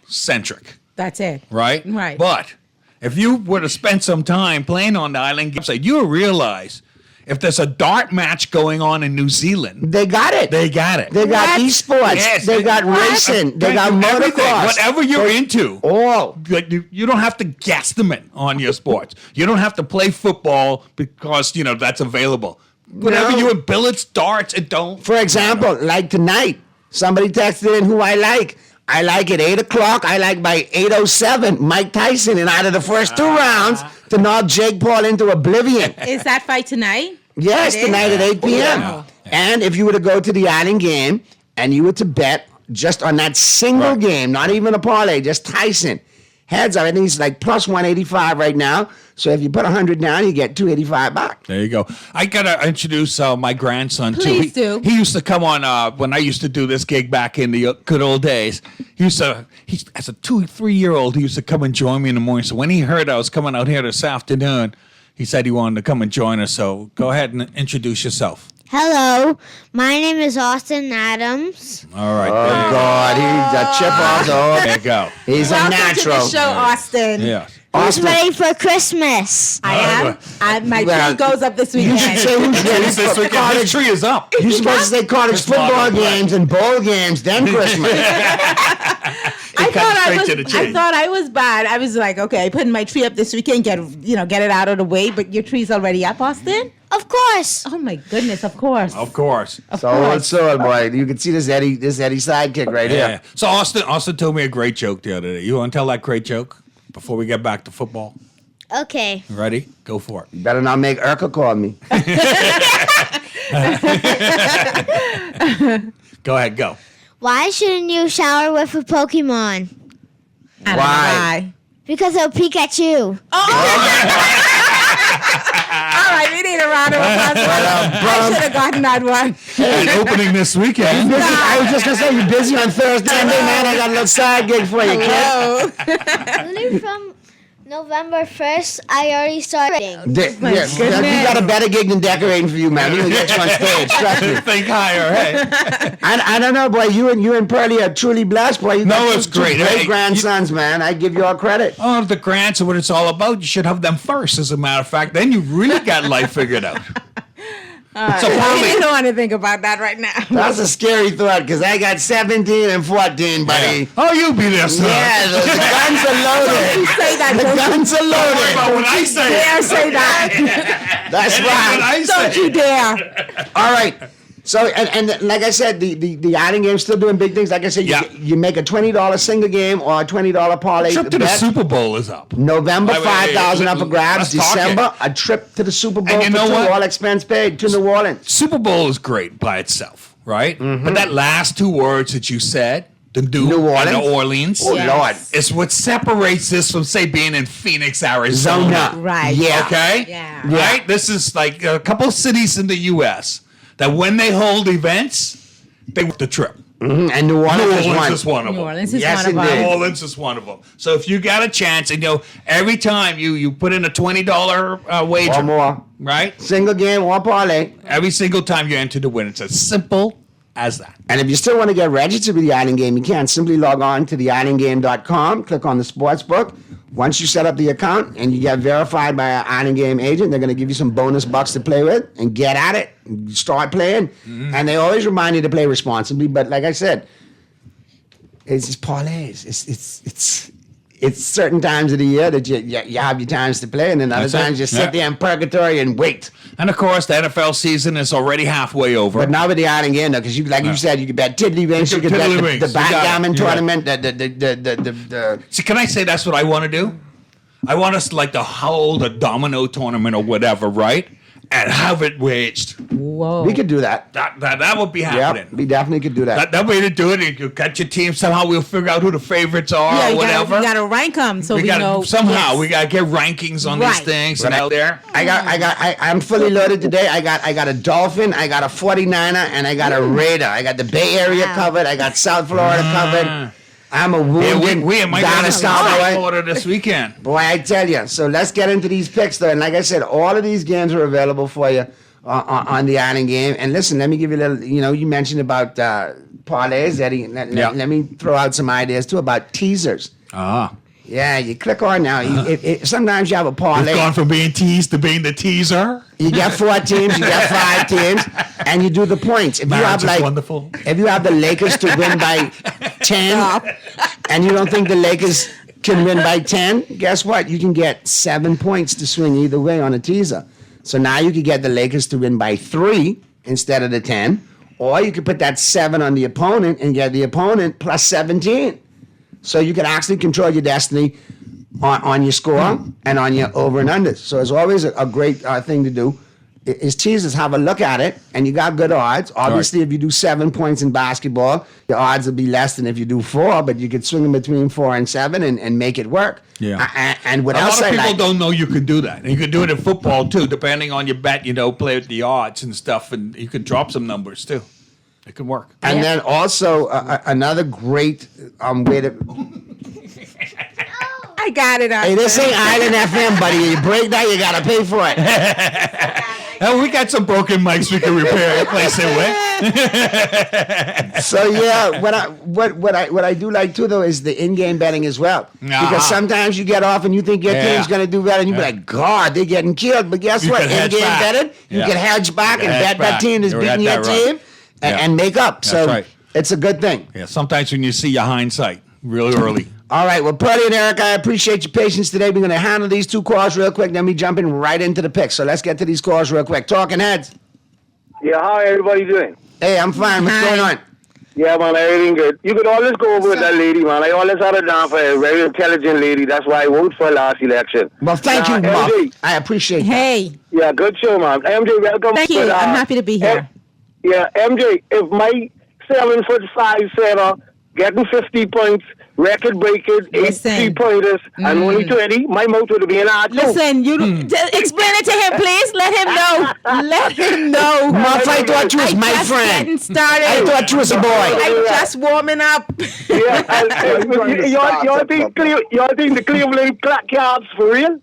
centric, That's it. right? Right. But if you were to spend some time playing on the island website, you would realize if there's a dart match going on in New Zealand, They got it. they got it. They got esports. Yes, they got racing. They got everything. motocross. Whatever you're into. All. Like you don't have to guesstimate on your sports. You don't have to play football because that's available. Whatever No. you in billets, darts, it don't. For example, like tonight, somebody texted in who I like. I like at 8 o'clock. I like by 8:07 Mike Tyson, and out of the first 2 rounds to knock Jake Paul into oblivion. Is that fight tonight? Yes, It is? tonight at 8 p.m. Yeah. And if you were to go to the island game and you were to bet just on that single game, not even a parlay, just Tyson, heads up, I think he's like plus 185 right now. So if you put 100 down, you get 285 back. There you go. I gotta introduce my grandson Please too. do. He used to come on when I used to do this gig back in the good old days. He's as a 2-3-year-old. He used to come and join me in the morning. So when he heard I was coming out here this afternoon, he said he wanted to come and join us. So go ahead and introduce yourself. Hello, my name is Austin Adams. All right. Oh, God, he's a chip off the hook. There you go. He's a natural. To the show, Austin. Yeah. Who's ready for Christmas? I am. My Well, tree goes up this weekend. You should say who's ready This for weekend, college. his tree is up. You're supposed to say college football games and bowl games, then Christmas. I straight to the I chase. thought I was bad. I was like, okay, putting my tree up this weekend, get it out of the way. But your tree's already up, Austin? Of course. Oh my goodness, of course. Of course. So boy, you can see this Eddie sidekick right Yeah. here. So Austin told me a great joke the other day. You want to tell that great joke before we get back to football? Okay. Ready? Go for it. You better not make Urkel call me. Go ahead. Go. Why shouldn't you shower with a Pokemon? Why? Because it'll peek at you. All right, we need a round of applause. I should have gotten that one. Hey, opening this weekend. I was just gonna say you're busy on Thursday, man. I got a little side gig for you, kid. Only from November 1st, I already started. Yes, we got a better gig than decorating for you, man. We can get you on stage. Trust me. Think higher, hey. I don't know, boy. You and Pearlie are truly blessed, boy. You got it's two great. great Hey, grandsons, man. I give you all credit. Oh, the grants are what it's all about. You should have them first, as a matter of fact. Then you really got life figured out. So I don't want to think about that right now. That's a scary thought because I got 17 and 14, buddy. Yeah. Oh, you be there, son. Yeah, the guns are loaded. Don't say that. The guns are loaded. About what I say. Dare say that. That's What I right. say. Don't you dare. All right. So, and like I said, the iron game's still doing big things. Like I said, you make a $20 single game or a $20 parlay. Trip to the bet. Super Bowl is up. November, Wait, 5,000 up for grabs. let's talk December, it. a trip to the Super Bowl And you for know two, what? all expense paid to New Orleans. Super Bowl is great by itself, right? But that last two words that you said, the New Orleans? and the Orleans, Oh, Lord. is what separates this from, say, being in Phoenix, Arizona. Zona. Right. Yeah. Okay? Yeah. Right? This is like a couple cities in the U.S. that when they hold events, they book the trip. And New Orleans, New Orleans is one. is one of them. New Orleans is Yes, one of indeed. New them. Orleans is one of them. So if you got a chance, and every time you put in a $20 wager, Or more. right? Single game or parlay. Every single time you enter to win, it's as simple as that. And if you still want to get registered with the Island Game, you can simply log on to theislandgame.com, click on the sports book. Once you set up the account and you get verified by an Island Game agent, they're going to give you some bonus bucks to play with and get at it and start playing. And they always remind you to play responsibly. But like I said, it's just parlays. It's certain times of the year that you have your times to play, and then other That's it. times you sit Yeah. there in purgatory and wait. And of course, the NFL season is already halfway over. But now with the Island Game, though, because you said, you could bet tiddlywinks, you could bet Tiddlywinks, the you got it. backgammon You got it. tournament, the See, can I say that's what I want to do? I want us to hold a domino tournament or whatever, right? And have it waged. Whoa. we could do that. That would be happening. Yeah, we definitely could do that. That way to do it, and you cut your team. Somehow we'll figure out who the favorites are Yeah, or you whatever. gotta rank them so we know. Somehow yes. we gotta get rankings on these Right. things and out there. I'm fully loaded today. I got a Dolphin, I got a 49er, and I got a Raider. I got the Bay Area covered. I got South Florida covered. I'm a wounded we might go to dinosaur boy. Florida this weekend. Boy, I tell you. So let's get into these picks, though. And like I said, all of these games are available for you on the Island Game. And listen, let me give you a little, you mentioned about parlays, Eddie. Let me throw out some ideas, too, about teasers. Ah. Yeah, you click on now. Sometimes you have a parlay. We've gone from being teased to being the teaser. You get 4 teams, you get 5 teams, and you do the points. If Marriage you have is wonderful. if you have the Lakers to win by 10, and you don't think the Lakers can win by 10, guess what? You can get 7 points to swing either way on a teaser. So now you could get the Lakers to win by 3 instead of the 10, or you could put that 7 on the opponent and get the opponent plus 17. So you can actually control your destiny on your score and on your over and unders. So it's always a great thing to do. Is teasers, have a look at it, and you got good odds. Obviously, if you do 7 points in basketball, the odds will be less than if you do 4, but you could swing them between 4 and 7 and make it work. Yeah. And what a else lot of I people like, don't know you can do that. And you can do it in football too, depending on your bet. Play with the odds and stuff, and you can drop some numbers too. It can work. and then also another great way to. I got it. Hey, this ain't Island FM, buddy. You break that, you gotta pay for it. We got some broken mics we can repair, replace it with. So yeah, what I do like too though is the in-game betting as well. Because sometimes you get off and you think your team's going to do better, and you be like, God, they're getting killed. But guess what? In-game betting, you can hedge back and bet that team is beating your team and make up. That's So right. it's a good thing. Yeah, sometimes when you see your hindsight really early. All right, well, Pearlie and Eric, I appreciate your patience today. We're going to handle these two calls real quick, then we jumping right into the picks. So let's get to these calls real quick. Talking Heads. Yeah, how everybody doing? Hey, I'm fine. What's going on? Yeah, man, everything good. You could always go over with that lady, man. I always had her down for a very intelligent lady. That's why I voted for last election. Well, thank you, Mark. I appreciate that. Hey. Yeah, good show, man. MJ, welcome. Thank you. But, I'm happy to be here. Yeah, MJ, if my 7'5" center getting 50 points, record breaking, 8 3-pointers, and only 20, my mouth would be in our too. Listen, you explain it to him, please. Let him know. Let him know. Muff, I thought you was my just friend. Getting started. I thought you was a boy. I'm just warming up. Y'all think the Cleveland Cavs for real?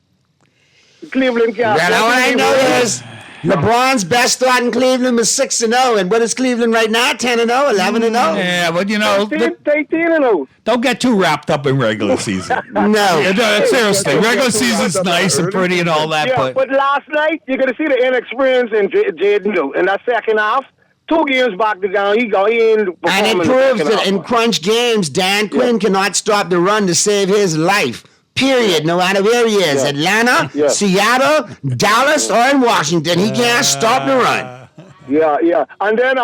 The Cleveland Cavs. Well, all I know is LeBron's best start in Cleveland was 6-0, and what is Cleveland right now? 10-0, 11-0. Yeah, but you know, 13-0. Don't get too wrapped up in regular season. No. Seriously, regular season's nice and pretty and all that, Yeah, but last night, you're going to see the inexperience in Jaden in that second half. 2 games back to down, he in. And it proves that in crunch games, Dan Quinn cannot stop the run to save his life. Period. No matter where he is, Atlanta, Seattle, Dallas, or in Washington, he can't stop the run. Yeah. And then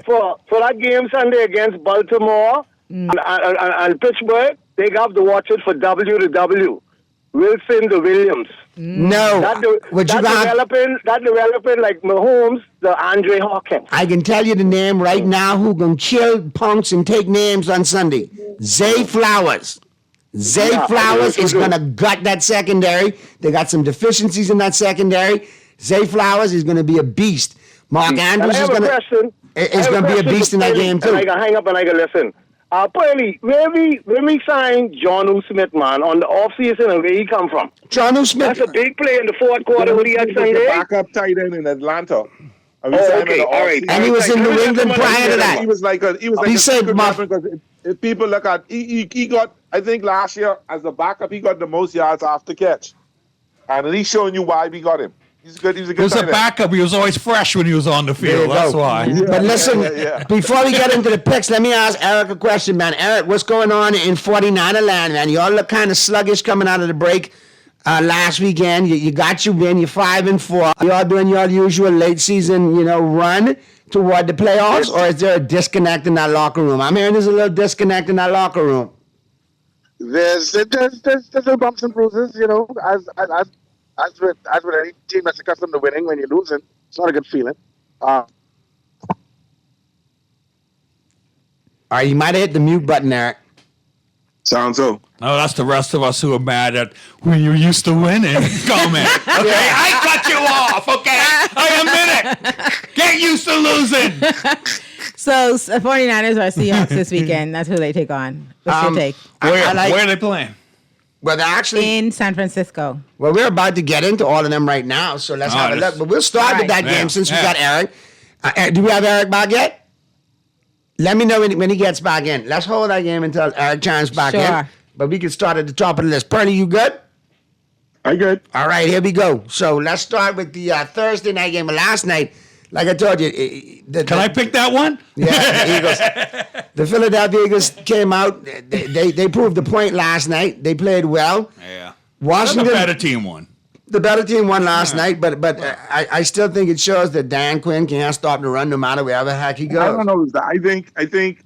for that game Sunday against Baltimore and Pittsburgh, they have to watch it for W to W. Wilson to Williams. No. That That developing like Mahomes, the Andre Hawkins. I can tell you the name right now who gonna kill punks and take names on Sunday. Zay Flowers. Zay Flowers is going to gut that secondary. They got some deficiencies in that secondary. Zay Flowers is going to be a beast. Mark Andrews is going to be a beast in that game, too. And I can hang up and I can listen. Pearlie, when we signed John Smith, man, on the offseason, and where he come from? John Smith. That's a big play in the fourth quarter when he had Sunday. Backup tight end in Atlanta. Okay, all right. And he was in New England prior to that. He was like he said, because if people look at, he got, I think last year as a backup, he got the most yards after catch, and he's showing you why we got him. He's good. He's a good. He was a backup. He was always fresh when he was on the field. That's why. But listen, before we get into the picks, let me ask Eric a question, man. Eric, what's going on in 49er land, man? Y'all look kind of sluggish coming out of the break. Last weekend, you got your win. You're 5-4. Y'all doing your usual late season, run toward the playoffs, or is there a disconnect in that locker room? I'm hearing there's a little disconnect in that locker room. There's little bumps and bruises, as with any team that's accustomed to winning. When you're losing, it's not a good feeling. All right, you might have hit the mute button, Eric. Sounds so. No, that's the rest of us who are mad at when you're used to winning. Comment. Okay, I cut you off. Okay, I admit it. Get used to losing. So 49ers are Seahawks this weekend. That's who they take on. What's your take? Where are they playing? Well, they're actually in San Francisco. Well, we're about to get into all of them right now, so let's have a look. But we'll start with that game since we got Eric. Do we have Eric back yet? Let me know when he gets back in. Let's hold that game until Eric chimes back in. But we can start at the top of the list. Pearlie, you good? I'm good. All right, here we go. So let's start with the Thursday night game of last night. Like I told you. Can I pick that one? Yeah, the Eagles. The Philadelphia Eagles came out. They proved the point last night. They played well. Yeah. Washington. The better team won. The better team won last night, but I still think it shows that Dan Quinn can't stop the run no matter wherever the heck he goes. I don't know. I think,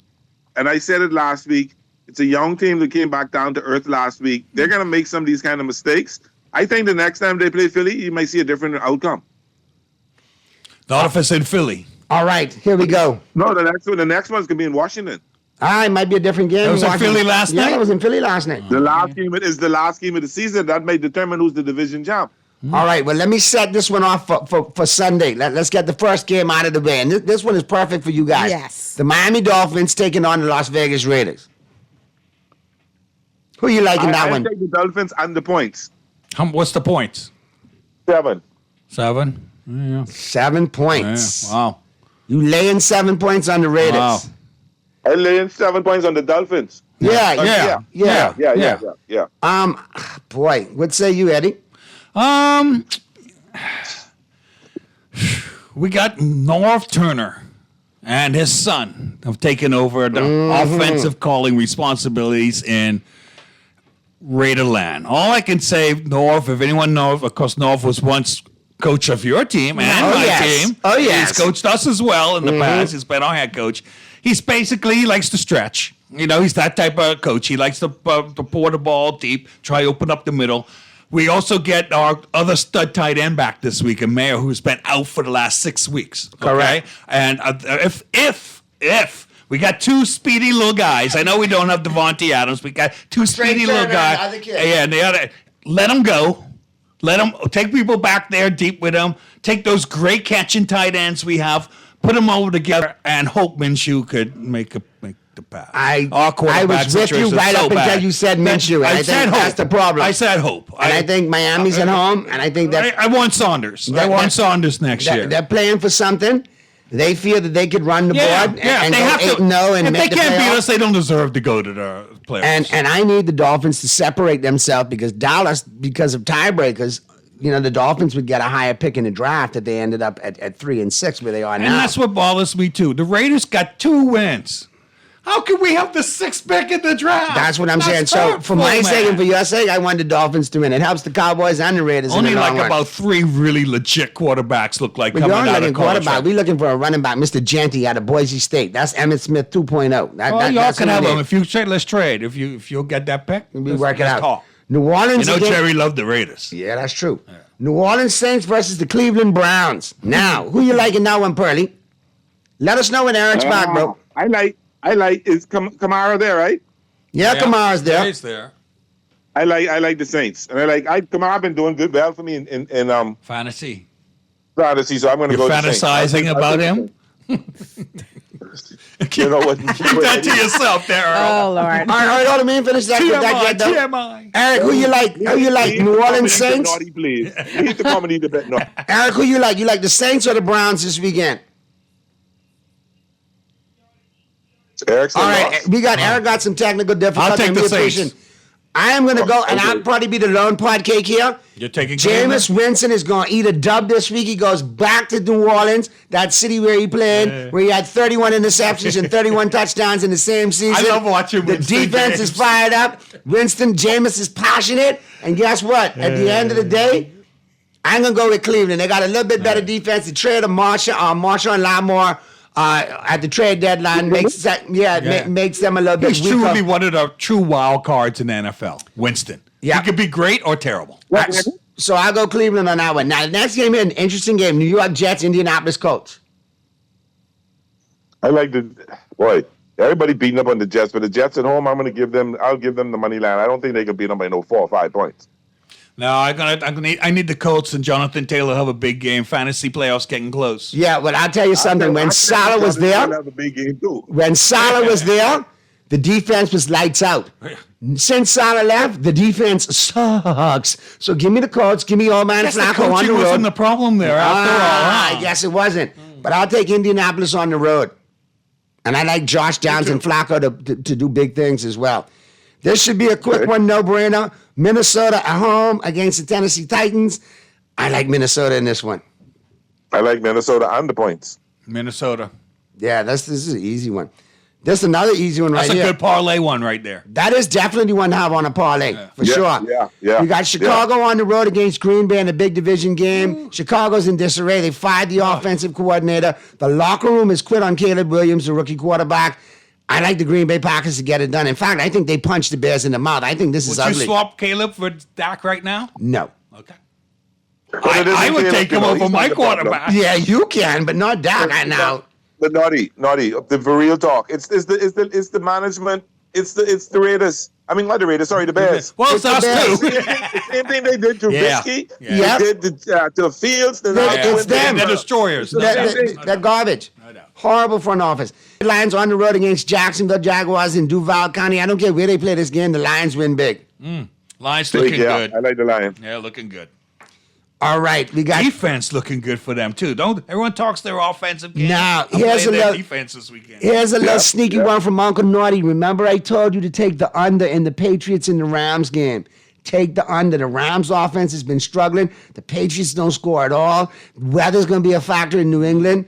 and I said it last week, it's a young team that came back down to earth last week. They're going to make some of these kind of mistakes. I think the next time they play Philly, you might see a different outcome. Not if it's in Philly. All right, here we go. No, the next one's going to be in Washington. It might be a different game. It was in Philly last night? Yeah, it was in Philly last night. The last game is the last game of the season. That may determine who's the division champ. All right, well, let me set this one off for Sunday. Let's get the first game out of the way. And this one is perfect for you guys. Yes. The Miami Dolphins taking on the Las Vegas Raiders. Who you liking that one? I take the Dolphins and the points. What's the points? 7. 7? Yeah. 7 points. Yeah. Wow. You laying 7 points on the Raiders. Wow. I laying 7 points on the Dolphins. Yeah. Boy, what say you, Eddie? We got Norv Turner and his son have taken over the offensive calling responsibilities in Raiderland. All I can say, Norv, if anyone knows, of course, Norv was once coach of your team and my team. Oh, yes. He's coached us as well in the past. He's been our head coach. He likes to stretch. You know, he's that type of coach. He likes to pour the ball deep, try open up the middle. We also get our other stud tight end back this week, a Mayer, who's been out for the last 6 weeks. Okay? Correct. And if we got two speedy little guys, I know we don't have Devontae Adams. We got two speedy little guys. Yeah, and the other, let them go. Let them take people back there deep with them. Take those great catching tight ends we have, put them over together, and hope Minshew could make the pass. I was with you right up until you said Minshew, and I think that's the problem. I said hope. And I think Miami's at home, and I think that I want Saunders. I want Saunders next year. They're playing for something. They feel that they could run the board and they go have 8-0 and if make they the can't beat playoffs. us, they don't deserve to go to the playoffs. And I need the Dolphins to separate themselves because Dallas, because of tiebreakers, you know, the Dolphins would get a higher pick in the draft if they ended up at 3 and 6 where they are now. And that's what bothers me too. The Raiders got 2 wins. How can we have the 6th pick in the draft? That's what I'm saying. So hurtful, for my sake man. and for your sake, I want the Dolphins to win. It helps the Cowboys and the Raiders. Only in the long like run. about 3 really legit quarterbacks look like We're coming not out looking of college. quarterback. We're looking for a running back, Mr. Genty out of Boise State. That's Emmitt Smith 2.0. Well, y'all that's can who have it him is. if you say let's trade. If you'll get that pick, We let's- work it let's out. talk. New Orleans. You know against- Jerry loved the Raiders. Yeah, that's true. New Orleans Saints versus the Cleveland Browns. Now, who you liking now one, Pearly? Let us know when Eric's back, bro. I like. Is Kamara there, right? Yeah, Kamara's there. He's there. I like the Saints, and Kamara been doing well for me in Fantasy. fantasy. So I'm going to You're go. with the Saints. fantasizing about him. You know what? Keep that to yourself, there, Earl. Oh, Lord. All right, hold on, man. Finish that. TMI, though. TMI. Eric, who you like? Who you like? New Orleans Saints? Naughty, please. Leave the comedy to bet. No. Eric, who you like? You like the Saints or the Browns this weekend? Eric's All right, Eric got some technical difficulties. I'll take and the we Saints. appreciate it. I am going to go, and I'll probably be the lone pod cake here. You're taking Jameis Winston is going to eat a dub this week. He goes back to New Orleans, that city where he played, where he had 31 interceptions and 31 touchdowns in the same season. I love watching The Winston defense games. is fired up. Jameis is passionate. And guess what? At the end of the day, I'm going to go with Cleveland. They got a little bit better defense. The trade of Marshall and Lamar at the trade deadline makes them a little bit He's weaker. truly one of the true wild cards in the NFL. Winston. Yeah. He could be great or terrible. So I'll go Cleveland on that one. Now, the next game here, an interesting game. New York Jets, Indianapolis Colts. I like everybody beating up on the Jets, but the Jets at home, I'll give them the money line. I don't think they could beat them by 4 or 5 points. No, I need the Colts and Jonathan Taylor have a big game. Fantasy playoffs getting close. Yeah, well, I'll tell you something. When Salah was there, have a big game too. when Salah was there, the defense was lights out. Since Salah left, the defense sucks. So give me the Colts. Give me old man Guess the Flacco on coaching the road. wasn't the problem there after all. Huh? I guess it wasn't. But I'll take Indianapolis on the road. And I like Josh Downs and Flacco to do big things as well. This should be a quick one, no-brainer. Minnesota at home against the Tennessee Titans. I like Minnesota in this one. I like Minnesota on the points. Minnesota. Yeah, this is an easy one. This is another easy one That's right a here. good parlay one right there. That is definitely one to have on a parlay, for Yeah, sure. yeah. We got Chicago on the road against Green Bay in a big division game. Chicago's in disarray. They fired the offensive coordinator. The locker room has quit on Caleb Williams, the rookie quarterback. I like the Green Bay Packers to get it done. In fact, I think they punched the Bears in the mouth. I think this is Would you ugly. swap Caleb for Dak right now? No. Okay. I would take him over my quarterback. Yeah, you can, but not Dak right now. But naughty. For real talk, it's the management. It's the Raiders. I mean, not the Raiders. Sorry, the Bears. Well, it's us too. The same thing they did to Trubisky. Yeah. They did to Fields. It's them. They're destroyers. They're garbage. Horrible front office. The Lions on the road against Jacksonville Jaguars in Duval County. I don't care where they play this game. The Lions win big. Lions looking good. I like the Lions. Yeah, looking good. All right, we got defense looking good for them too. Don't everyone talks their offensive game? Now, I'm here's playing a their little- defense this weekend. Here's a little sneaky one from Uncle Naughty. Remember, I told you to take the under in the Patriots and the Rams game. Take the under. The Rams offense has been struggling. The Patriots don't score at all. Weather's going to be a factor in New England.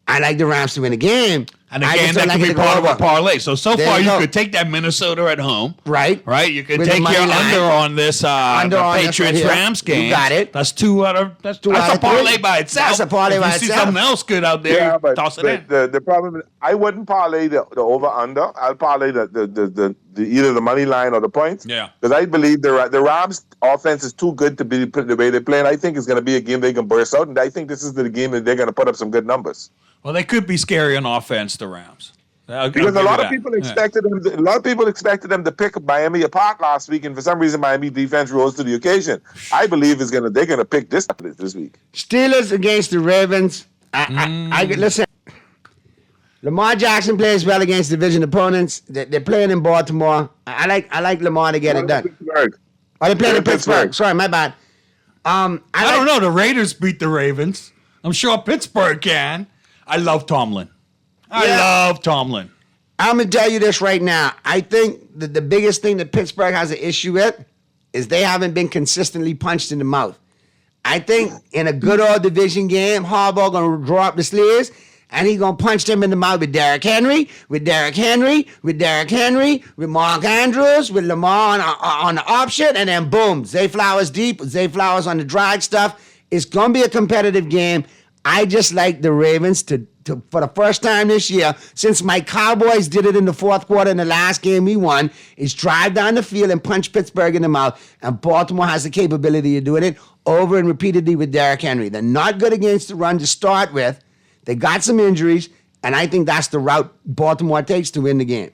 I like the Rams to win the game. And I again, just that don't could like be it to part of go a over. parlay. So There far, you you go. could take that Minnesota at home. Right. Right. You could With the take money your line. under on this Under the on this right Patriots here. Rams game. You got it. That's two out of that's Two that's out a of three. parlay by itself. That's a parlay if by you see itself. something else good out there, Yeah, but, toss it in. the problem is I wouldn't parlay the over under. I'll parlay the either the money line or the points. Yeah. Because I believe the Rams offense is too good to be the way they play, and I think it's going to be a game they can burst out. And I think this is the game that they're going to put up some good numbers. Well, they could be scary on offense, the Rams. I'll Because give a you lot of that. people Yeah. expected them to pick Miami apart last week, and for some reason Miami defense rose to the occasion. I believe they're gonna pick this week. Steelers against the Ravens. I listen. Lamar Jackson plays well against division opponents. They're playing in Baltimore. I like Lamar to get it done. Pittsburgh. Oh, they're playing in Pittsburgh. Pittsburgh. Sorry, my bad. I don't know. The Raiders beat the Ravens. I'm sure Pittsburgh can. I love Tomlin. I love Tomlin. I'm going to tell you this right now. I think that the biggest thing that Pittsburgh has an issue with is they haven't been consistently punched in the mouth. I think in a good old division game, Harbaugh going to draw up the sleeves, and he's going to punch them in the mouth with Derrick Henry, with Mark Andrews, with Lamar on the option, and then boom, Zay Flowers deep, Zay Flowers on the drag stuff. It's going to be a competitive game. I just like the Ravens to for the first time this year, since my Cowboys did it in the fourth quarter in the last game we won, is drive down the field and punch Pittsburgh in the mouth. And Baltimore has the capability of doing it over and repeatedly with Derrick Henry. They're not good against the run to start with. They got some injuries, and I think that's the route Baltimore takes to win the game.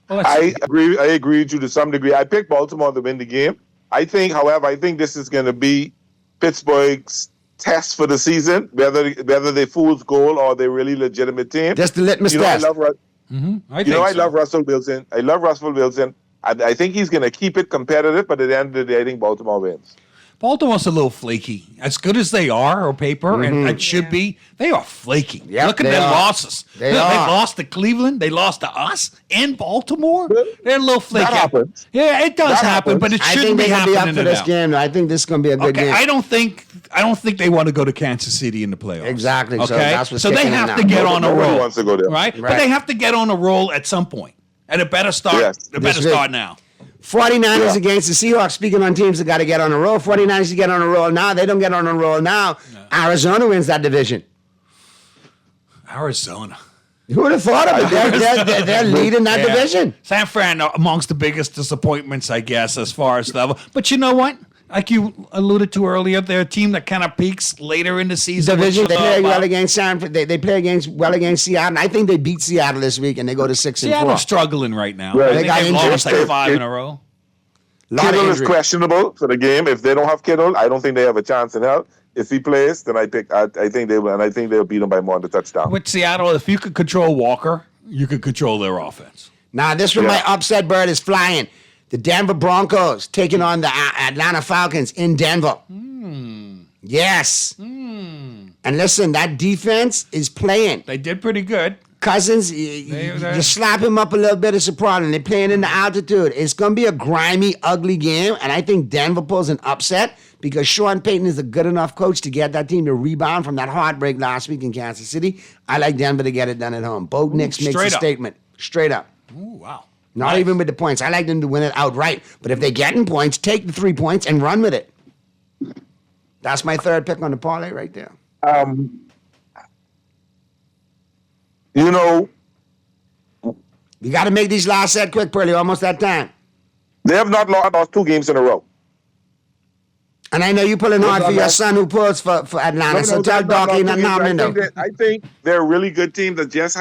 I agree with you to some degree. I picked Baltimore to win the game. However, I think this is going to be Pittsburgh's test for the season, whether they fool's goal or they really legitimate team. Just the litmus test. I love Russell Wilson. I love Russell Wilson. I think he's going to keep it competitive, but at the end of the day, I think Baltimore wins. Baltimore's a little flaky. As good as they are on paper, and it should be, they are flaky. Yep, Look at they their are. losses. They They are. lost to Cleveland. They lost to us in Baltimore. They're a little flaky. That happens. Yeah, it does That happen, but it I shouldn't think be they're going to be up happening for this now. game. I think this is going to be a good Okay, game. I don't think they want to go to Kansas City in the playoffs. Exactly, so Okay, that's what's so they kicking in have now. to get on a Nobody roll. wants to go there. Right? But Right. they have to get on a roll at some point, and it better start. Yes. It better This start week. now. 49ers against the Seahawks. Speaking on teams that got to get on a roll. 49ers to get on a roll now. They don't get on a roll now. Arizona wins that division. Arizona. Who would have thought of it? They're leading that Yeah. division. San Fran are amongst the biggest disappointments, I guess, as far as level. But you know what? Like you alluded to earlier, they're a team that kind of peaks later in the season. Division. They which, play well against They play well against Seattle. And I think they beat Seattle this week, and they go to 6-4. Seattle's struggling right now. Right. I They think got they've lost injuries. like 5 in a row. Lot of Kittle is injuries. questionable for the game. If they don't have Kittle, I don't think they have a chance in hell. If he plays, then I think they will, and I think they'll beat them by more than the touchdown. With Seattle, if you could control Walker, you could control their offense. Now, this one, my upset bird is flying. The Denver Broncos taking on the Atlanta Falcons in Denver. Yes. And listen, that defense is playing. They did pretty good. Cousins, you slap him up a little bit, it's a problem. They're playing in the altitude. It's going to be a grimy, ugly game, and I think Denver pulls an upset because Sean Payton is a good enough coach to get that team to rebound from that heartbreak last week in Kansas City. I like Denver to get it done at home. Bo Nix makes a straight up. statement. Straight up. Ooh, wow. Not even with the points. I like them to win it outright. But if they're getting points, take the 3 points and run with it. That's my third pick on the parlay right there. You know, You got to make these last set quick, Pearly. Almost that time. they have not lost 2 games in a row. And I know you're pulling hard for your son who pulls for Atlanta. So tell Doc ain't nothing happening. I think they're a really good team that just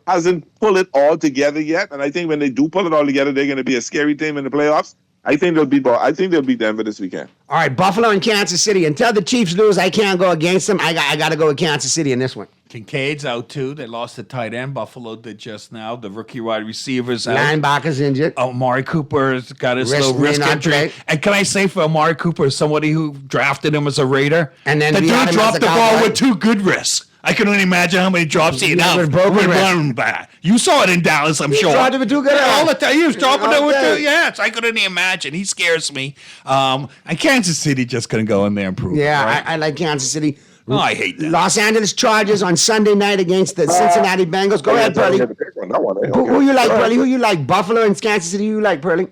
hasn't pulled it all together yet. And I think when they do pull it all together, they're going to be a scary team in the playoffs. I think they'll beat Denver this weekend. All right, Buffalo and Kansas City. Until the Chiefs lose, I can't go against them. I got to go with Kansas City in this one. Kincaid's out too. They lost the tight end. Buffalo did just now. The rookie wide receivers out. Linebackers injured. Amari Cooper's got his little wrist injury. And can I say for Amari Cooper, somebody who drafted him as a Raider, and then the we dude had him dropped as the a ball Cowboy. with 2 good wrists. I can only imagine how many drops he had. With broken wrist. You saw it in Dallas, I'm sure. dropped it with 2 good wrists. All the time. He was dropping it with Okay. 2. Yes, I couldn't imagine. He scares me. And Kansas City just going to go in there and prove it. Yeah, right? I like Kansas City. Oh, I hate that. Los Angeles Chargers on Sunday night against the Cincinnati Bengals. Go ahead, Pearly. Who you like, Pearly? Who you like? Buffalo and Kansas City. Who you like, Pearly?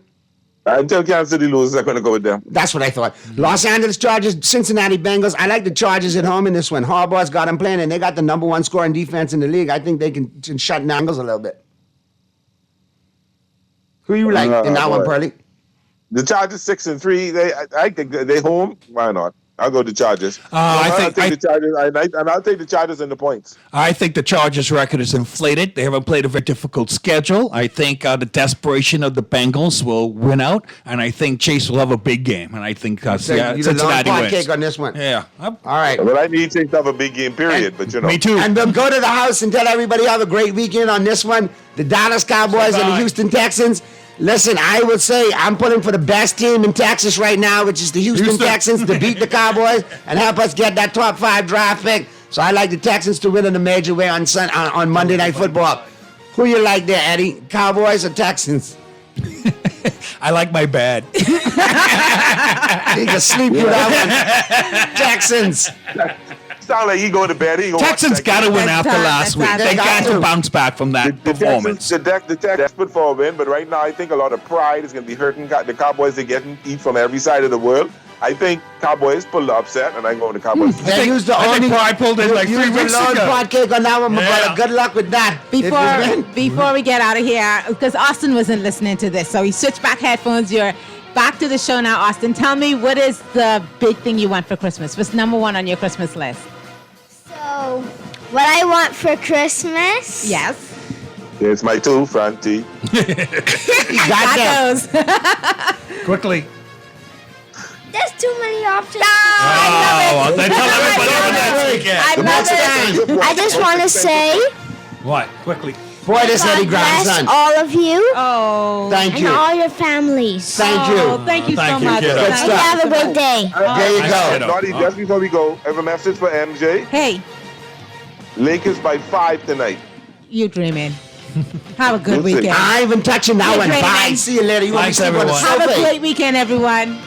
Until Kansas City loses, I'm going to go with them. That's what I thought. Los Angeles Chargers, Cincinnati Bengals. I like the Chargers at home in this one. Harbaugh's got them playing, and they got the number 1 scoring defense in the league. I think they can shut down Bengals a little bit. Who you like in that one, Pearly? The Chargers 6-3. I think they home. Why not? I'll go to Chargers. I'll take the Chargers, and I'll take the Chargers in the points. I think the Chargers' record is inflated. They haven't played a very difficult schedule. I think the desperation of the Bengals will win out, and I think Chase will have a big game. And I think Cincinnati wins. Cake on this one. Yeah. All right. Well, I need Chase to have a big game, period. But you know. Me too. And then go to the house and tell everybody have a great weekend on this one. The Dallas Cowboys and the Houston Texans. Listen, I would say I'm pulling for the best team in Texas right now, which is the Houston Texans, to beat the Cowboys and help us get that top 5 draft pick. So I like the Texans to win in a major way on Monday Night Football. Who you like there, Eddie? Cowboys or Texans? I like my bad. He can sleep with that one. Texans. Sound like he go to bed. Texans got to win after last week. They got to bounce back from that performance. The Texans desperate for a win, but right now I think a lot of pride is going to be hurting the Cowboys. They're getting eat from every side of the world. I think Cowboys pulled the upset, and I'm going to Cowboys. They used the only pride pulled in like 3 weeks ago. Pod cake on that one, my brother. Good luck with that. Before we get out of here, because Austin wasn't listening to this, so he switched back headphones. You're back to the show now, Austin. Tell me, what is the big thing you want for Christmas? What's number 1 on your Christmas list? So, what I want for Christmas? Yes. It's my 2, Franti. You got those. Quickly. There's too many options. Oh, then tell everybody on that weekend. I just want to say, What? Quickly. Boy, this Eddie God bless grandson. all of you. Oh. Thank and you. all your families. Thank you. Oh, thank you so much. kiddo. Good And stuff. have a great day. There you go. Naughty, just before we go, I have a message for MJ. Hey, Lakers by 5 tonight. you dreaming. Have a good We'll see. weekend. I ain't even touching that You're one. great, Bye. man. See you later. You want to Thanks, sleep on the everyone. sofa? Have a great weekend, everyone.